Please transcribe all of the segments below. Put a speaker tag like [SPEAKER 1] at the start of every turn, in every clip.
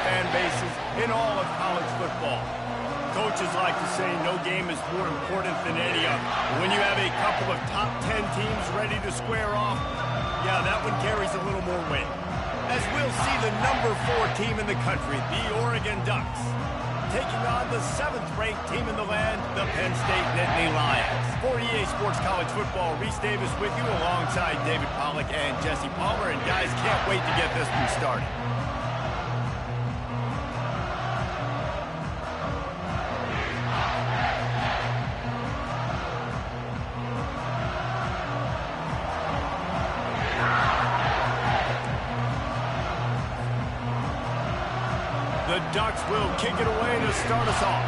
[SPEAKER 1] fan bases in all of college football. Coaches like to say no game is more important than any other. When you have a couple of top 10 teams ready to square off, yeah, that one carries a little more weight. As we'll see the number 4 team in the country, the Oregon Ducks, taking on the 7th-ranked team in the land, the Penn State Nittany Lions. For EA Sports College Football, Reese Davis with you alongside David Pollack and Jesse Palmer. And guys, can't wait to get this one started. The Ducks will kick it away to start us off.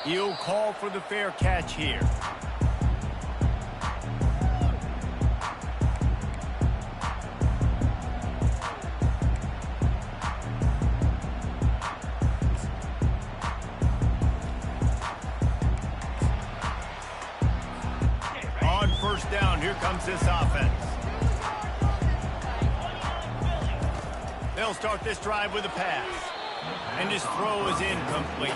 [SPEAKER 1] He'll call for the fair catch here. On first down, here comes this offense. They'll start this drive with a pass. And his throw is incomplete.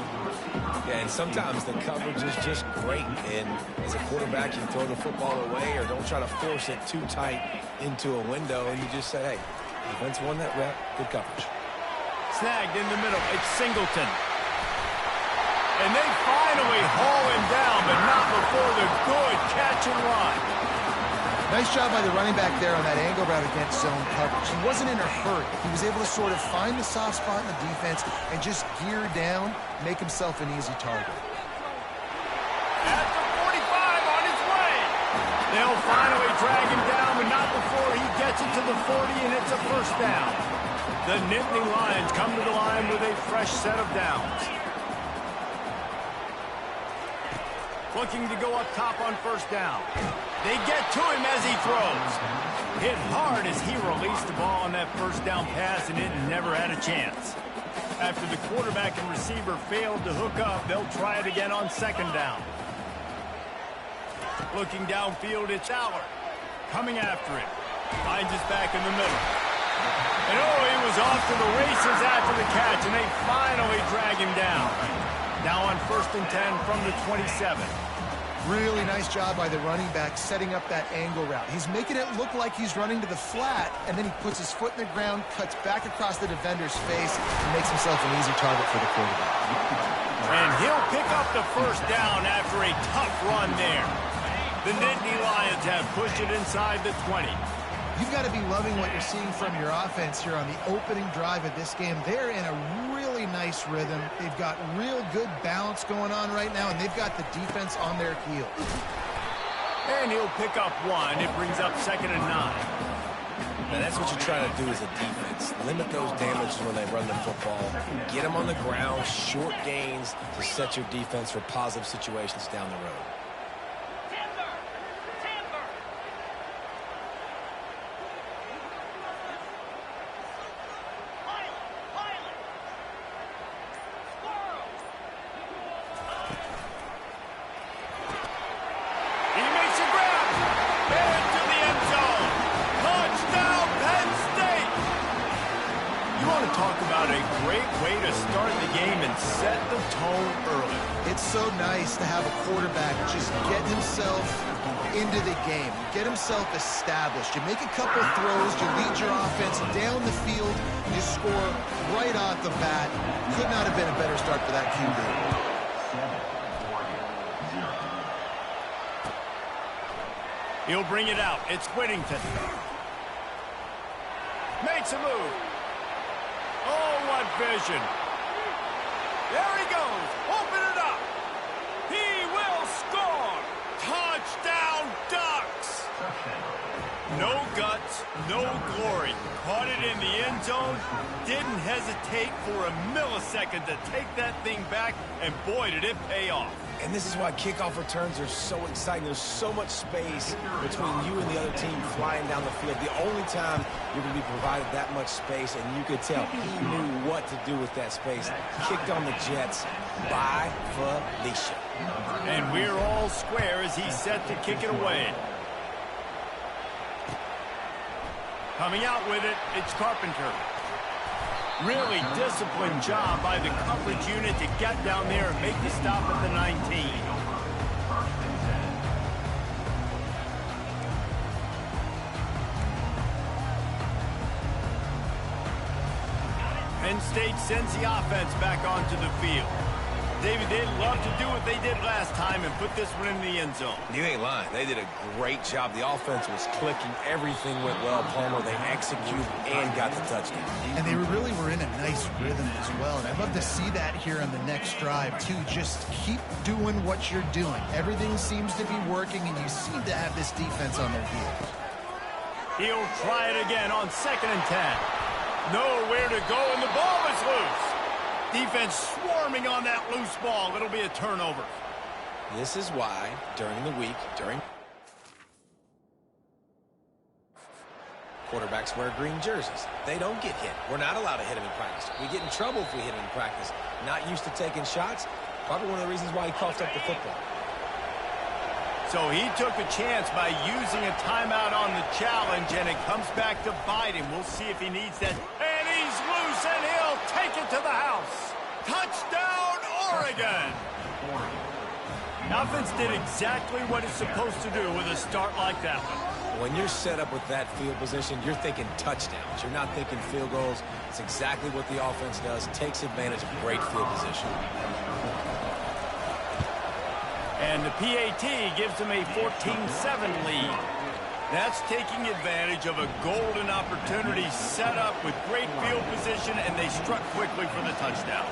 [SPEAKER 2] Yeah, and sometimes the coverage is just great. And as a quarterback, you throw the football away or don't try to force it too tight into a window. And you just say, hey, defense won that rep. Good coverage.
[SPEAKER 1] Snagged in the middle. It's Singleton. And they finally haul him down, but not before the good catch and run.
[SPEAKER 3] Nice job by the running back there on that angle route against zone coverage. He wasn't in a hurry. He was able to sort of find the soft spot in the defense and just gear down, make himself an easy target.
[SPEAKER 1] At the 45 on his way. They'll finally drag him down, but not before he gets it to the 40, and it's a first down. The Nittany Lions come to the line with a fresh set of downs. Looking to go up top on first down. They get to him as he throws. Hit hard as he released the ball on that first down pass, and it never had a chance. After the quarterback and receiver failed to hook up, they'll try it again on second down. Looking downfield, it's Allard. Coming after him. Finds his back in the middle. And oh, he was off to the races after the catch, and they finally drag him down. Now on first and 10 from the 27.
[SPEAKER 3] Really nice job by the running back setting up that angle route. He's making it look like he's running to the flat, and then he puts his foot in the ground, cuts back across the defender's face, and makes himself an easy target for the quarterback.
[SPEAKER 1] And he'll pick up the first down after a tough run there. The Nittany Lions have pushed it inside the 20.
[SPEAKER 3] You've got to be loving what you're seeing from your offense here on the opening drive of this game. They're in a really nice rhythm. They've got real good balance going on right now, and they've got the defense on their heels.
[SPEAKER 1] And he'll pick up one. It brings up 2nd and 9.
[SPEAKER 2] Now that's what you try to do as a defense. Limit those damages when they run the football. Get them on the ground, short gains to set your defense for positive situations down the road.
[SPEAKER 3] To have a quarterback just get himself into the game, get himself established. You make a couple throws, you lead your offense down the field, you score right off the bat. Could not have been a better start for that QB.
[SPEAKER 1] He'll bring it out. It's Whittington. Makes a move. Oh, what vision. There he goes. Open it up. He will score! Touchdown, Ducks! No guts, no glory. Caught it in the end zone. Didn't hesitate for a millisecond to take that thing back, and boy, did it pay off.
[SPEAKER 2] And this is why kickoff returns are so exciting. There's so much space between you and the other team flying down the field. The only time you're going to be provided that much space, and you could tell he knew what to do with that space. Kicked on the Jets by Felicia.
[SPEAKER 1] And we're all square as he's set to kick it away. Coming out with it, it's Carpenter. Really disciplined job by the coverage unit to get down there and make the stop at the 19. Penn State sends the offense back onto the field. David, they'd love to do what they did last time and put this one in the end zone.
[SPEAKER 2] You ain't lying. They did a great job. The offense was clicking. Everything went well, Palmer. They executed and got the touchdown.
[SPEAKER 3] And they really were in a nice rhythm as well. And I'd love to see that here on the next drive, too. Just keep doing what you're doing. Everything seems to be working, and you seem to have this defense on their heels.
[SPEAKER 1] He'll try it again on 2nd and 10. Nowhere to go, and the ball is loose. Defense swarming on that loose ball. It'll be a turnover.
[SPEAKER 2] This is why, during the week, quarterbacks wear green jerseys. They don't get hit. We're not allowed to hit them in practice. We get in trouble if we hit them in practice. Not used to taking shots. Probably one of the reasons why he coughed up the football.
[SPEAKER 1] So he took a chance by using a timeout on the challenge, and it comes back to bite him. We'll see if he needs that. And he's loose, and he'll take it to the house. Touchdown, Oregon! Offense did exactly what it's supposed to do with a start like that one.
[SPEAKER 2] When you're set up with that field position, you're thinking touchdowns. You're not thinking field goals. It's exactly what the offense does. Takes advantage of great field position.
[SPEAKER 1] And the PAT gives them a 14-7 lead. That's taking advantage of a golden opportunity set up with great field position, and they struck quickly for the touchdown.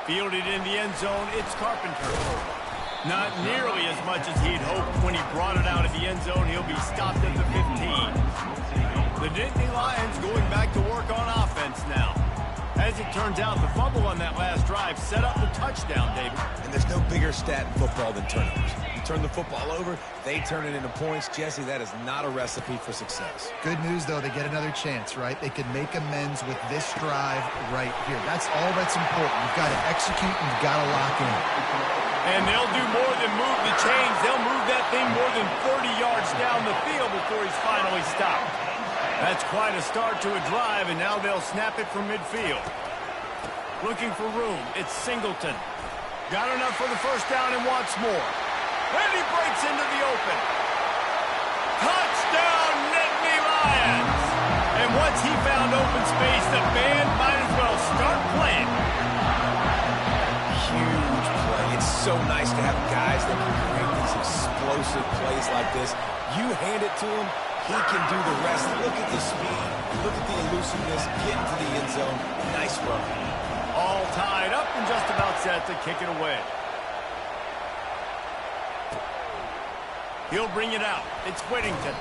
[SPEAKER 1] Fielded in the end zone, it's Carpenter. Not nearly as much as he'd hoped when he brought it out of the end zone. He'll be stopped at the 15. The Nittany Lions going back to work on offense now. As it turns out, the fumble on that last drive set up the touchdown, David.
[SPEAKER 2] And there's no bigger stat in football than turnovers. You turn the football over, they turn it into points. Jesse, that is not a recipe for success.
[SPEAKER 3] Good news, though, they get another chance, right? They could make amends with this drive right here. That's all that's important. You've got to execute and you've got to lock in.
[SPEAKER 1] And they'll do more than move the chains. They'll move that thing more than 30 yards down the field before he's finally stopped. That's quite a start to a drive, and now they'll snap it from midfield. Looking for room. It's Singleton. Got enough for the first down and wants more. And he breaks into the open. Touchdown, Nittany Lions! And once he found open space, the band might as well start playing.
[SPEAKER 2] Huge play. It's so nice to have guys that can create these explosive plays like this. You hand it to him, he can do the rest. Look at the speed. Look at the elusiveness. Get into the end zone. Nice run.
[SPEAKER 1] All tied up and just about set to kick it away. He'll bring it out. It's Whittington.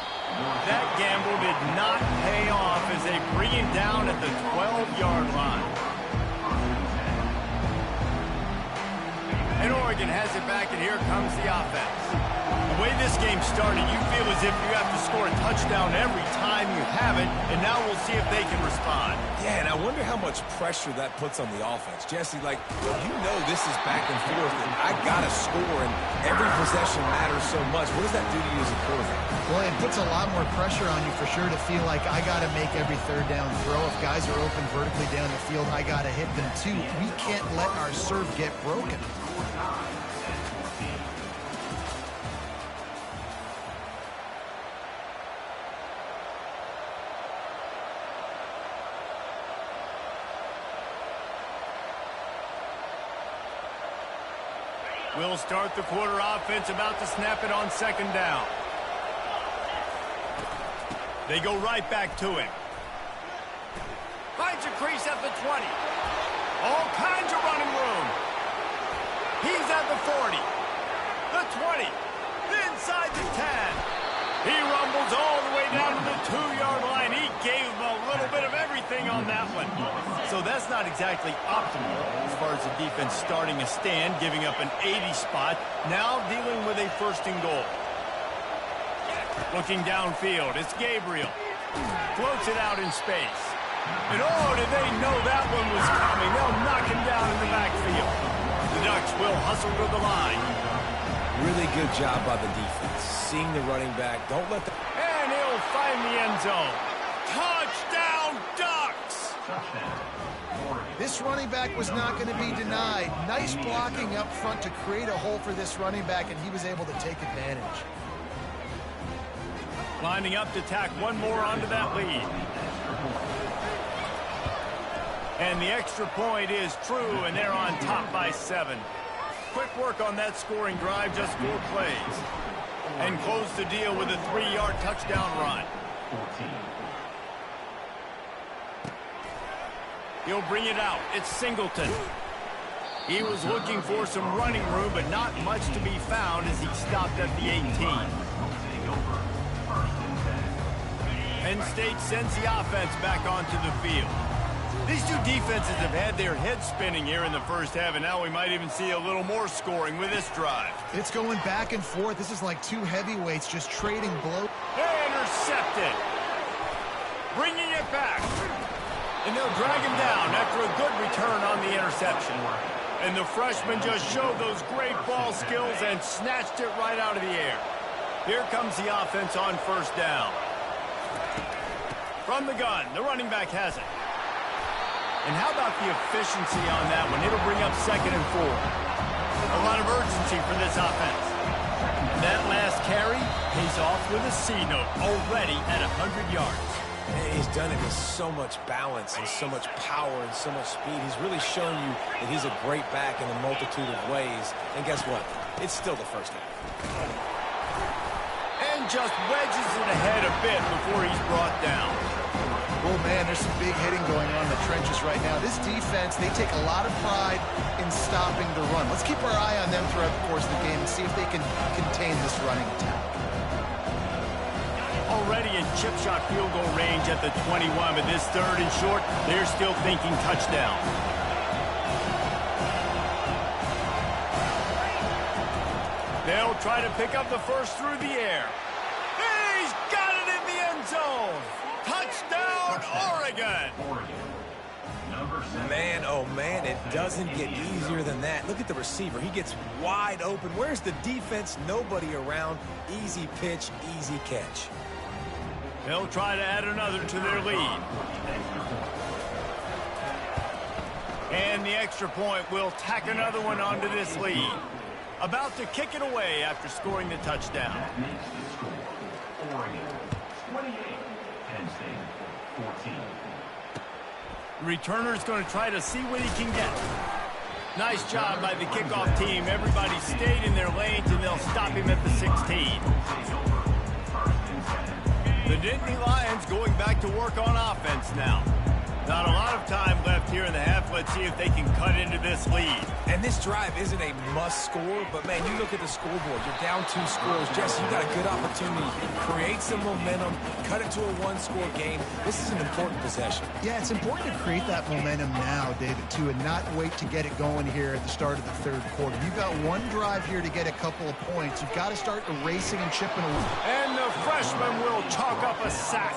[SPEAKER 1] That gamble did not pay off as they bring him down at the 12-yard line. And Oregon has it back, and here comes the offense. The way this game started, you feel as if you have to score a touchdown every time you have it, and now we'll see if they can respond.
[SPEAKER 2] Yeah, and I wonder how much pressure that puts on the offense. Jesse, like, you know this is back and forth, and I got to score, and every possession matters so much. What does that do to you as a quarterback?
[SPEAKER 3] Well, it puts a lot more pressure on you for sure to feel like I got to make every third down throw. If guys are open vertically down the field, I got to hit them too. We can't let our serve get broken.
[SPEAKER 1] We'll start the quarter offense, about to snap it on 2nd down. They go right back to him. Finds a crease at the 20. All kinds of running room. He's at the 40. The 20. Inside the 10. He rumbles all the way down to the 2-yard line. He gave him a little bit of everything on that one. So that's not exactly optimal as far as the defense starting a stand, giving up an 80 spot, now dealing with a 1st and goal. Looking downfield, it's Gabriel. Floats it out in space. And oh, did they know that one was coming. They'll knock him down in the backfield. The Ducks will He'll hustle to the line.
[SPEAKER 2] Really good job by the defense. Seeing the running back. Don't let the...
[SPEAKER 1] And he'll find the end zone. Touchdown, Ducks!
[SPEAKER 3] This running back was not going to be denied. Nice blocking up front to create a hole for this running back, and he was able to take advantage.
[SPEAKER 1] Lining up to tack one more onto that lead. And the extra point is true, and they're on top by 7. Quick work on that scoring drive, just 4 plays. And close the deal with a 3-yard touchdown run. He'll bring it out. It's Singleton. He was looking for some running room, but not much to be found as he stopped at the 18. Penn State sends the offense back onto the field. These two defenses have had their heads spinning here in the first half, and now we might even see a little more scoring with this drive.
[SPEAKER 3] It's going back and forth. This is like two heavyweights just trading blows.
[SPEAKER 1] Intercepted. Bringing it back. And they'll drag him down after a good return on the interception. And the freshman just showed those great ball skills and snatched it right out of the air. Here comes the offense on first down. From the gun, the running back has it. And how about the efficiency on that one? It'll bring up 2nd and 4. A lot of urgency for this offense. That last carry pays off with a C note, already at 100 yards.
[SPEAKER 2] And he's done it with so much balance and so much power and so much speed. He's really shown you that he's a great back in a multitude of ways. And guess what? It's still the first half.
[SPEAKER 1] And just wedges it ahead a bit before he's brought down.
[SPEAKER 3] Oh, man, there's some big hitting going on in the trenches right now. This defense, they take a lot of pride in stopping the run. Let's keep our eye on them throughout the course of the game and see if they can contain this running attack.
[SPEAKER 1] Already in chip shot field goal range at the 21, but this 3rd and short, they're still thinking touchdown. They'll try to pick up the first through the air. He's got it in the end zone. Touchdown, Oregon.
[SPEAKER 2] Man, oh man, it doesn't get easier than that. Look at the receiver. He gets wide open. Where's the defense? Nobody around. Easy pitch, easy catch.
[SPEAKER 1] They'll try to add another to their lead. And the extra point will tack another one onto this lead. About to kick it away after scoring the touchdown. Returner's going to try to see what he can get. Nice job by the kickoff team. Everybody stayed in their lanes, and they'll stop him at the 16. The Nittany Lions going back to work on offense now. Not a lot of time left here in the half. Let's see if they can cut into this lead.
[SPEAKER 2] And this drive isn't a must score, but man, you look at the scoreboard. You're down 2 scores. Jesse, you got a good opportunity. Create some momentum. Cut it to a 1-score game. This is an important possession.
[SPEAKER 3] Yeah, it's important to create that momentum now, David, too, and not wait to get it going here at the start of the 3rd quarter. You've got one drive here to get a couple of points. You've got to start erasing and chipping away.
[SPEAKER 1] And the freshman will chalk up a sack.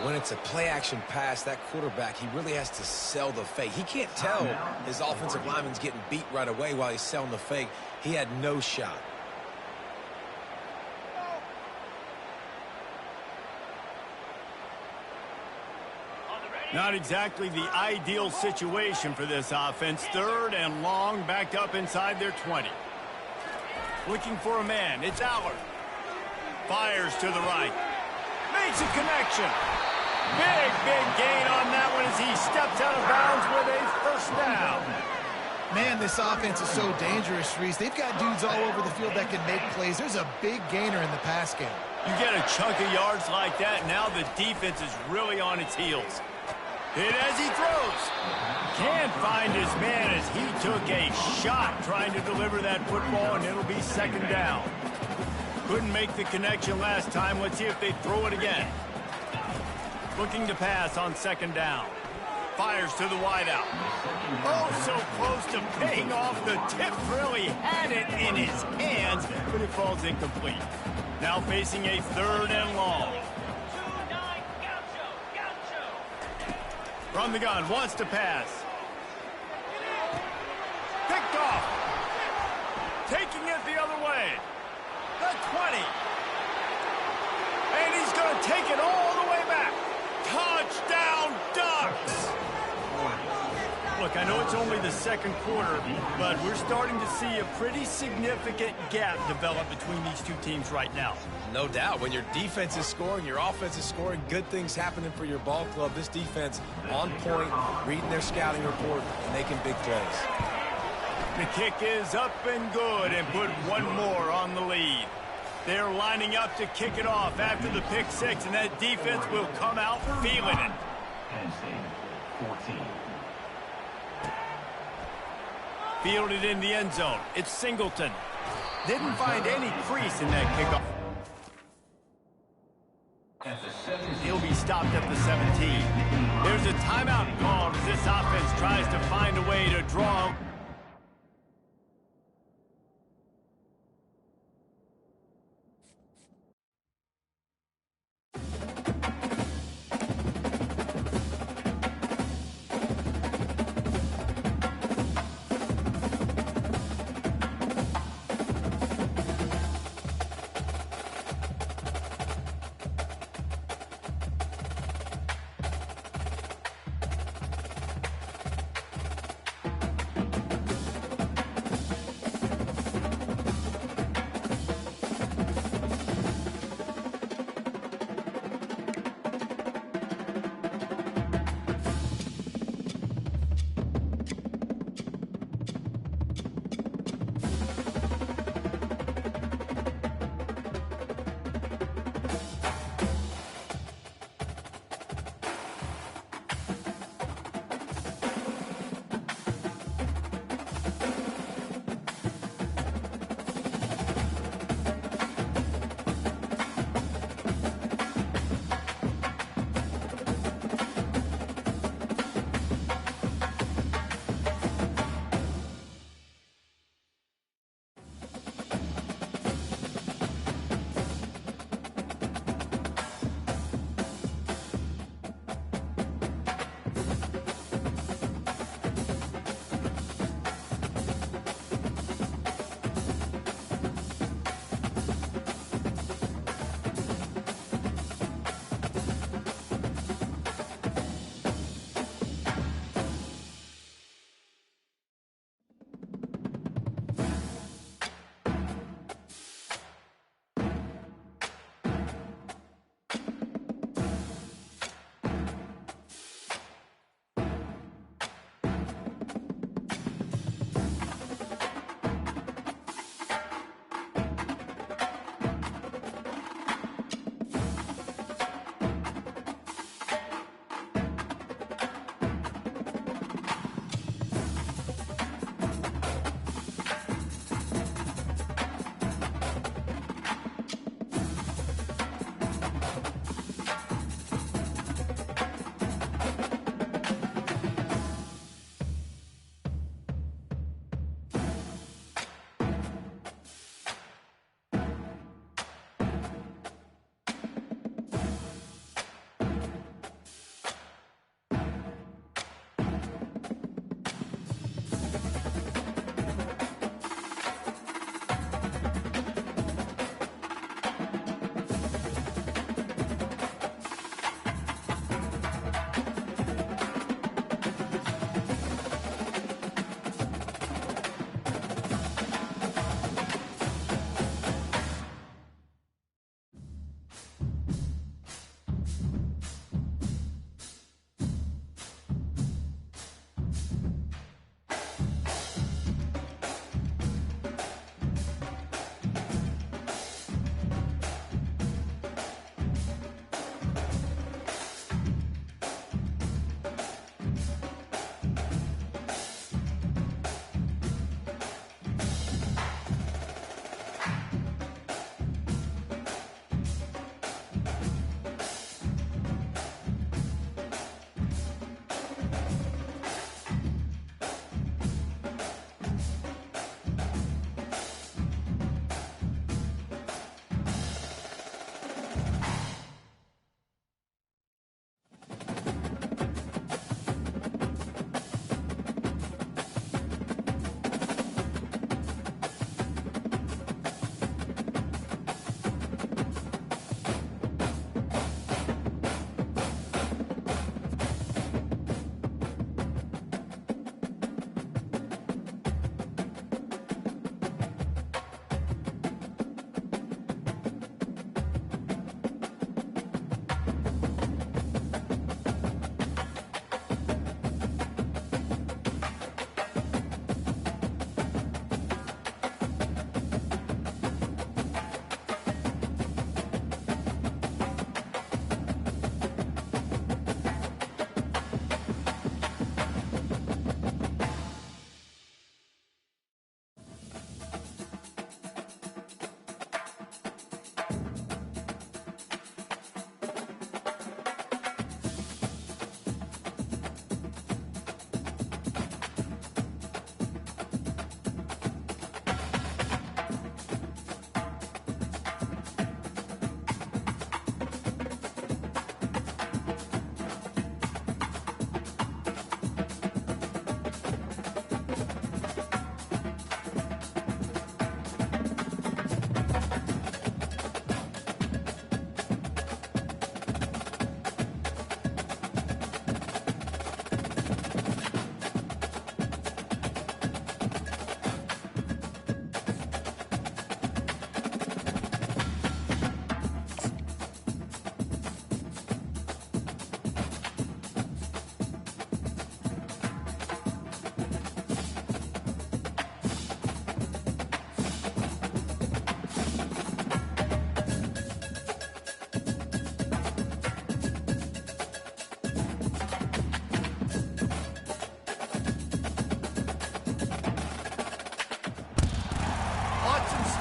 [SPEAKER 2] When it's a play-action pass, that quarterback, he really has to sell the fake. He can't tell his offensive lineman's getting beat right away while he's selling the fake. He had no shot.
[SPEAKER 1] Not exactly the ideal situation for this offense. 3rd and long, backed up inside their 20. Looking for a man. It's Allard. Fires to the right. Makes a connection. Big gain on that one as he steps out of bounds with a 1st down.
[SPEAKER 3] Man, this offense is so dangerous, Reese. They've got dudes all over the field that can make plays. There's a big gainer in the pass game.
[SPEAKER 1] You get a chunk of yards like that, now the defense is really on its heels. Hit as he throws. Can't find his man as he took a shot trying to deliver that football, and it'll be 2nd down. Couldn't make the connection last time. Let's see if they throw it again. Looking to pass on 2nd down. Fires to the wideout. Oh, so close to paying off. The tip really had it in his hands, but it falls incomplete. Now facing a 3rd and long. From the gun, wants to pass. Picked off. 20. And he's going to take it all the way back. Touchdown, Ducks! Look, I know it's only the second quarter, but we're starting to see a pretty significant gap develop between these two teams right now.
[SPEAKER 2] No doubt. When your defense is scoring, your offense is scoring, good things happening for your ball club. This defense on point, reading their scouting report, and making big plays.
[SPEAKER 1] The kick is up and good, and put one more on the lead. They're lining up to kick it off after the pick six, and that defense will come out feeling it.
[SPEAKER 4] Penn State, 14.
[SPEAKER 1] Fielded in the end zone. It's Singleton. Didn't find any crease in that kickoff. He'll be stopped at the 17. There's a timeout called as this offense tries to find a way to draw.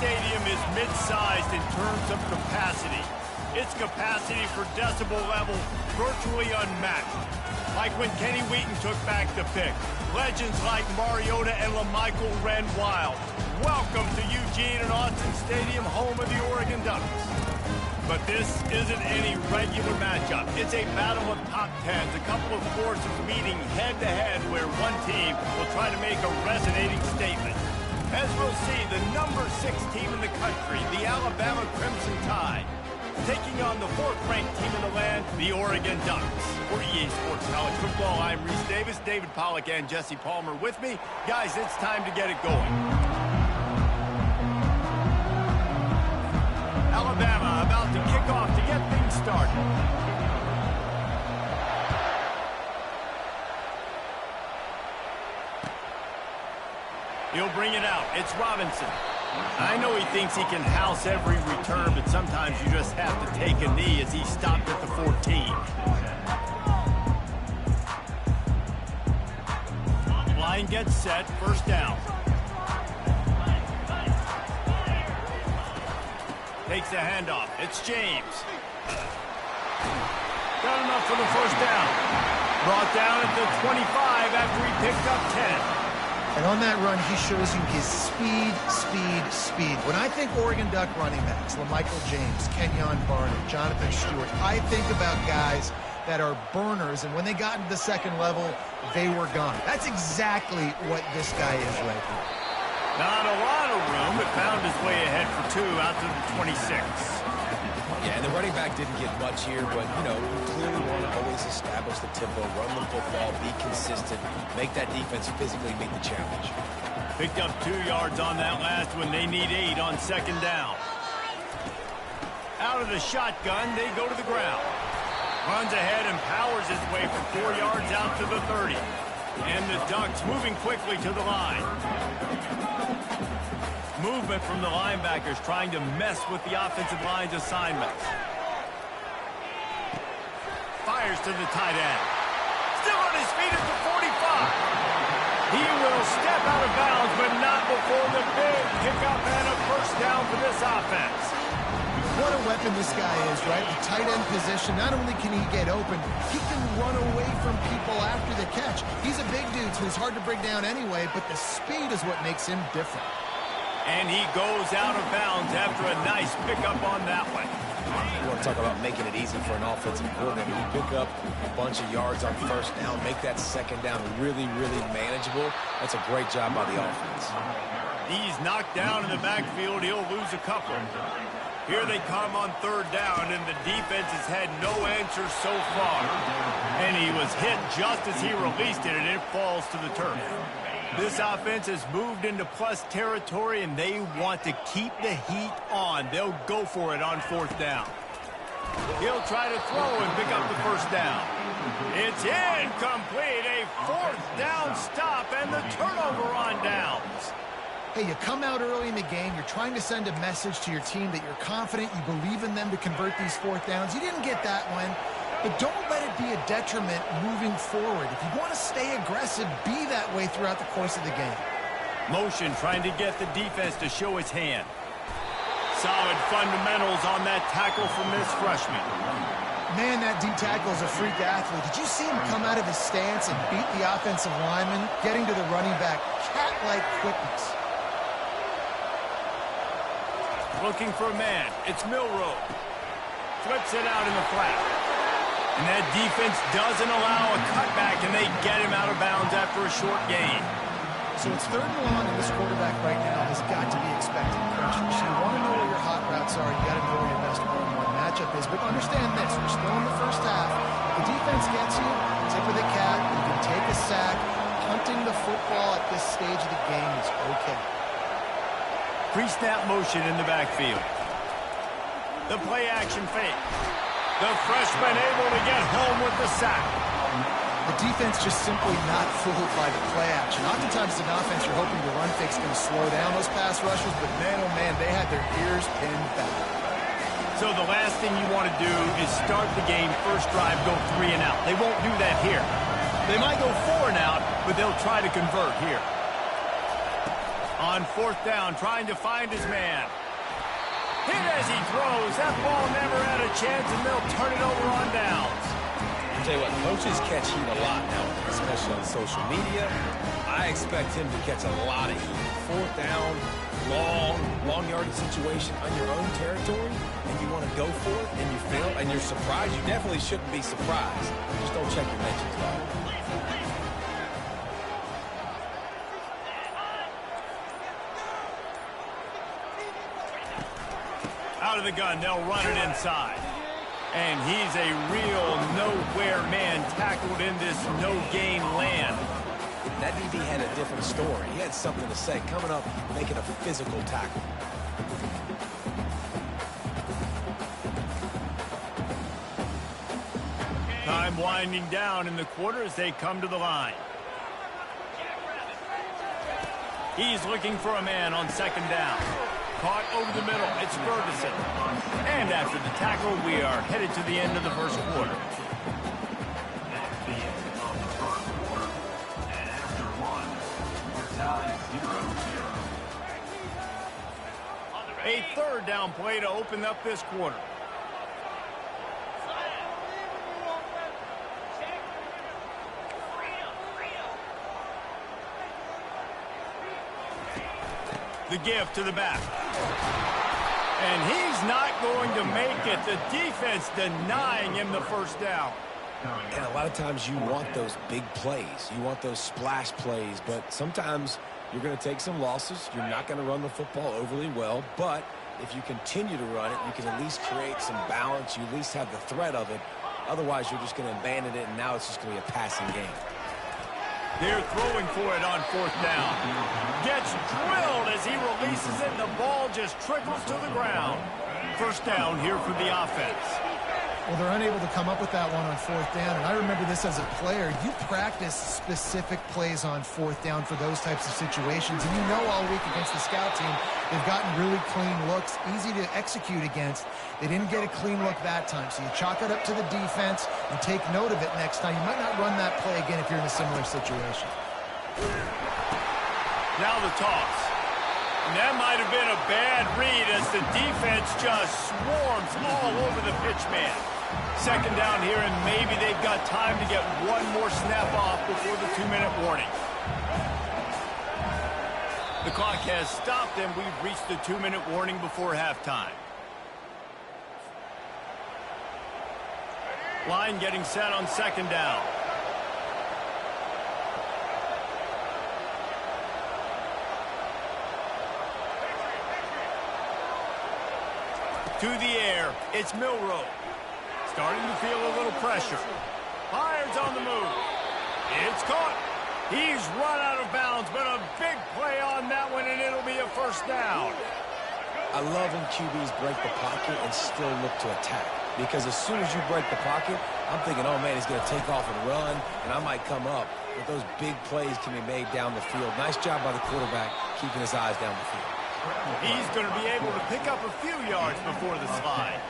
[SPEAKER 1] stadium is mid-sized in terms of capacity. Its capacity for decibel level virtually unmatched. Like when Kenny Wheaton took back the pick. Legends like Mariota and LaMichael ran wild. Welcome to Eugene and Austin Stadium, home of the Oregon Ducks. But this isn't any regular matchup. It's a battle of top tens, a couple of forces meeting head-to-head where one team will try to make a resonating statement. As we'll see, the number 6 team in the country, the Alabama Crimson Tide, taking on the 4th-ranked team in the land, the Oregon Ducks. For EA Sports College Football, I'm Reese Davis, David Pollack, and Jesse Palmer with me. Guys, it's time to get it going. Alabama about to kick off to get things started. He'll bring it out. It's Robinson. I know he thinks he can house every return, but sometimes you just have to take a knee as he stopped at the 14. Line gets set, first down. Takes the handoff. It's James. Got enough for the first down. Brought down at the 25 after he picked up 10.
[SPEAKER 3] And on that run, he shows you his speed. When I think Oregon Duck running backs, LaMichael James, Kenyon Barnett, Jonathan Stewart, I think about guys that are burners, and when they got into the second level, they were gone. That's exactly what this guy is right here.
[SPEAKER 1] Not a lot of room, but found his way ahead for 2 out to the 26.
[SPEAKER 2] Yeah, and the running back didn't get much here, but, you know, you clearly want to always establish the tempo, run the football, be consistent, make that defense physically meet the challenge.
[SPEAKER 1] Picked up 2 yards on that last one. They need 8 on second down. Out of the shotgun, they go to the ground. Runs ahead and powers his way for 4 yards out to the 30. And the Ducks moving quickly to the line. Movement from the linebackers trying to mess with the offensive line's assignments. Fires to the tight end. Still on his feet at the 45. He will step out of bounds, but not before the big pickup and a first down for this offense.
[SPEAKER 3] What a weapon this guy is, right? The tight end position, not only can he get open, he can run away from people after the catch. He's a big dude, so he's hard to bring down anyway, but the speed is what makes him different.
[SPEAKER 1] And he goes out of bounds after a nice pickup on that one.
[SPEAKER 2] You want to talk about making it easy for an offensive coordinator. You pick up a bunch of yards on first down, make that second down really manageable. That's a great job by the offense.
[SPEAKER 1] He's knocked down in the backfield. He'll lose a couple. Here they come on third down, and the defense has had no answer so far. And he was hit just as he released it, and it falls to the turf. This offense has moved into plus territory, and they want to keep the heat on. They'll go for it on fourth down. He'll try to throw and pick up the first down. It's incomplete. A fourth down stop and the turnover on downs.
[SPEAKER 3] Hey, you come out early in the game, you're trying to send a message to your team that you're confident, you believe in them to convert these fourth downs. You didn't get that one, but don't let it be a detriment moving forward. If you want to stay aggressive, be that way throughout the course of the game.
[SPEAKER 1] Motion trying to get the defense to show his hand. Solid fundamentals on that tackle from this freshman.
[SPEAKER 3] Man, that D tackle is a freak athlete. Did you see him come out of his stance and beat the offensive lineman, getting to the running back? Cat-like quickness.
[SPEAKER 1] Looking for a man. It's Milroe. Flips it out in the flat. And that defense doesn't allow a cutback, and they get him out of bounds after a short gain.
[SPEAKER 3] So it's third and long, and this quarterback right now has got to be expecting pressure. So you want to know where your hot routes are. You got to know where your best one-on-one matchup is. But understand this: we're still in the first half. If the defense gets you, tip of the cap. You can take a sack. Punting the football at this stage of the game is okay.
[SPEAKER 1] Pre-snap motion in the backfield. The play-action fake. The freshman able to get home with the sack.
[SPEAKER 3] The defense just simply not fooled by the play action. Oftentimes, as an offense, you're hoping the run fake's going to slow down those pass rushers, but man, oh man, they had their ears pinned back.
[SPEAKER 1] So the last thing you want to do is start the game, first drive, go 3 and out. They won't do that here. They might go 4 and out, but they'll try to convert here. On fourth down, trying to find his man. Hit as he throws. That ball never had a chance, and they'll turn it over on downs.
[SPEAKER 2] I'll tell you what, coaches catch heat a lot now, especially on social media. I expect him to catch a lot of heat. Fourth down, long yardage situation on your own territory, and you want to go for it, and you fail, and you're surprised. You definitely shouldn't be surprised. Just don't check your mentions, dog.
[SPEAKER 1] Out of the gun, they'll run it inside. And he's a real nowhere man tackled in this no-gain land.
[SPEAKER 2] That DB had a different story. He had something to say, coming up, making a physical tackle.
[SPEAKER 1] Time winding down in the quarter as they come to the line. He's looking for a man on second down. Caught over the middle. It's Ferguson. And after the tackle, we are headed to the end of the first quarter. A third down play to open up this quarter. The give to the back. And he's not going to make it. The defense denying him the first down.
[SPEAKER 2] And a lot of times you want those big plays. You want those splash plays. But sometimes you're going to take some losses. You're not going to run the football overly well. But if you continue to run it, you can at least create some balance. You at least have the threat of it. Otherwise, you're just going to abandon it, and now it's just going to be a passing game.
[SPEAKER 1] They're throwing for it on fourth down. Gets drilled as he releases it, and the ball just trickles to the ground. First down here for the offense.
[SPEAKER 5] Well, they're unable to come up with that one on fourth down, and I remember this as a player. You practice specific plays on fourth down for those types of situations, and you know all week against the scout team, they've gotten really clean looks, easy to execute against. They didn't get a clean look that time, so you chalk it up to the defense and take note of it next time. You might not run that play again if you're in a similar situation.
[SPEAKER 1] Now the toss. And that might have been a bad read as the defense just swarms all over the pitch man. Second down here, and maybe they've got time to get one more snap off before the 2-minute warning. The clock has stopped, and we've reached the 2-minute warning before halftime. Line getting set on second down. To the air, it's Milroe. Starting to feel a little pressure. Fires on the move. It's caught. He's run out of bounds, but a big play on that one, and it'll be a first down.
[SPEAKER 2] I love when QBs break the pocket and still look to attack. Because as soon as you break the pocket, I'm thinking, oh, man, he's going to take off and run, and I might come up. But those big plays can be made down the field. Nice job by the quarterback keeping his eyes down the field.
[SPEAKER 1] He's going to be able to pick up a few yards before the slide.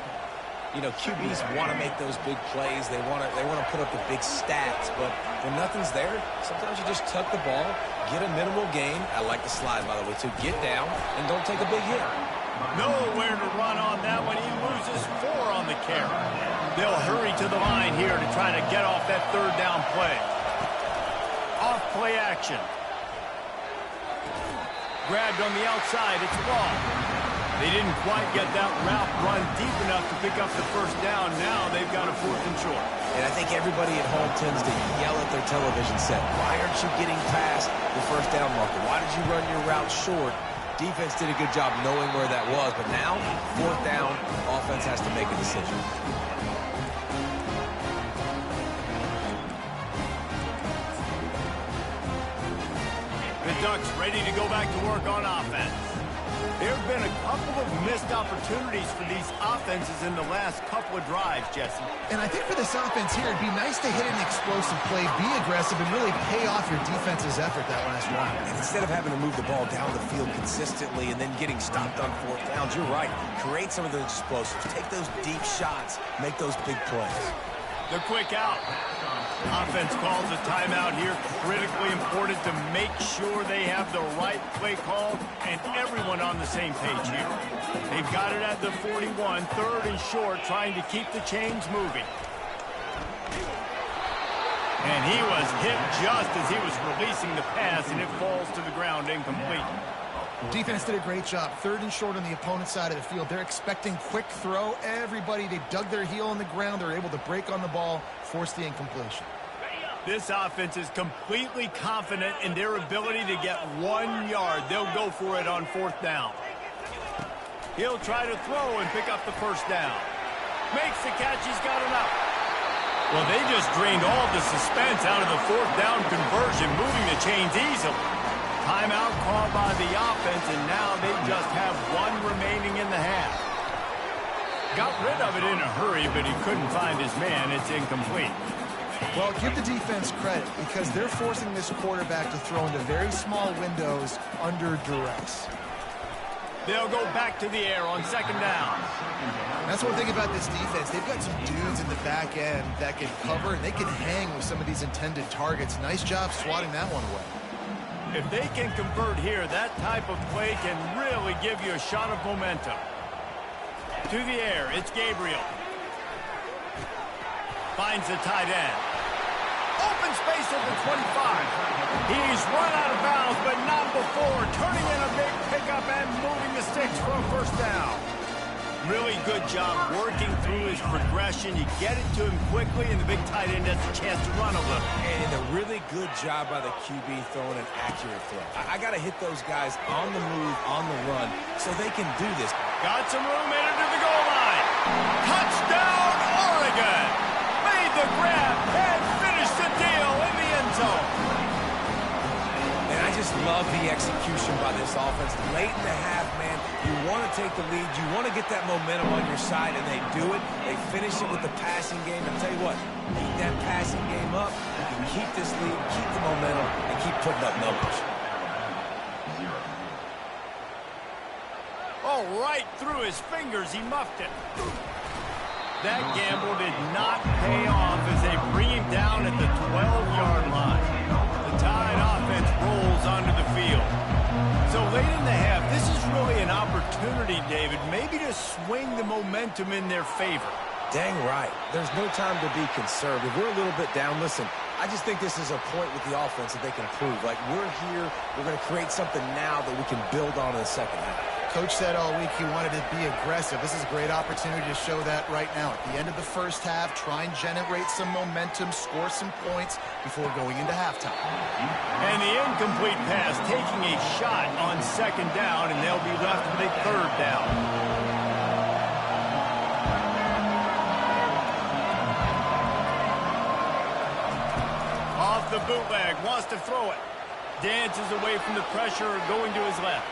[SPEAKER 2] You know, QBs want to make those big plays. They want to put up the big stats. But when nothing's there, sometimes you just tuck the ball, get a minimal gain. I like the slide, by the way, too. Get down and don't take a big hit.
[SPEAKER 1] Nowhere to run on that one. He loses 4 on the carry. They'll hurry to the line here to try to get off that third down play. Off play action. Grabbed on the outside. It's ball. They didn't quite get that route run deep enough to pick up the first down. Now they've got a 4th and short.
[SPEAKER 2] And I think everybody at home tends to yell at their television set. Why aren't you getting past the first down marker? Why did you run your route short? Defense did a good job knowing where that was. But now, 4th down, offense has to make a decision.
[SPEAKER 1] The Ducks ready to go back to work on offense. There have been a couple of missed opportunities for these offenses in the last couple of drives, Jesse.
[SPEAKER 5] And I think for this offense here, it'd be nice to hit an explosive play, be aggressive, and really pay off your defense's effort that last drive.
[SPEAKER 2] And instead of having to move the ball down the field consistently and then getting stopped on 4th downs, you're right. Create some of those explosives. Take those deep shots. Make those big plays.
[SPEAKER 1] The quick out. Offense calls a timeout here. Critically important to make sure they have the right play call and everyone on the same page here. They've got it at the 41, third and short, trying to keep the chains moving. And he was hit just as he was releasing the pass, and it falls to the ground incomplete.
[SPEAKER 5] Defense did a great job. Third and short on the opponent's side of the field. They're expecting quick throw. Everybody, they dug their heel on the ground. They're able to break on the ball, force the incompletion.
[SPEAKER 1] This offense is completely confident in their ability to get 1 yard. They'll go for it on fourth down. He'll try to throw and pick up the first down. Makes the catch. He's got enough. Well, they just drained all the suspense out of the fourth down conversion, moving the chains easily. Timeout called by the offense, and now they just have one remaining in the half. Got rid of it in a hurry, but he couldn't find his man. It's incomplete.
[SPEAKER 5] Well, give the defense credit because they're forcing this quarterback to throw into very small windows under duress.
[SPEAKER 1] They'll go back to the air on second down.
[SPEAKER 5] That's one thing about this defense. They've got some dudes in the back end that can cover, and they can hang with some of these intended targets. Nice job swatting that one away.
[SPEAKER 1] If they can convert here, that type of play can really give you a shot of momentum. To the air, it's Gabriel. Finds the tight end. Open space at the 25. He's run out of bounds, but not before. Turning in a big pickup and moving the sticks for a first down. Really good job working through his progression. You get it to him quickly, and the big tight end has a chance to run a little.
[SPEAKER 2] And a really good job by the QB throwing an accurate throw. I got to hit those guys on the move, on the run, so they can do this.
[SPEAKER 1] Got some room in it to the goal line. Touchdown, Oregon! Made the grab and finished the deal in the end zone.
[SPEAKER 2] And I just love the execution by this offense. Late in the half, man, you want to take the lead. You want to get that momentum on your side, and they do it. They finish it with the passing game. I'll tell you what, keep that passing game up. You can keep this lead, keep the momentum, and keep putting up numbers.
[SPEAKER 1] Oh, right through his fingers, he muffed it. That gamble did not pay off as they bring him down at the 12-yard line. The Tide offense rolls onto the field. So late in the half, this is really an opportunity, David, maybe to swing the momentum in their favor.
[SPEAKER 2] Dang right. There's no time to be concerned. If we're a little bit down, listen, I just think this is a point with the offense that they can prove. Like, we're here, we're going to create something now that we can build on in the second half.
[SPEAKER 5] Coach said all week he wanted to be aggressive. This is a great opportunity to show that right now. At the end of the first half, try and generate some momentum, score some points before going into halftime.
[SPEAKER 1] And the incomplete pass taking a shot on second down, and they'll be left with a third down. Off the bootleg, wants to throw it. Dances away from the pressure, going to his left.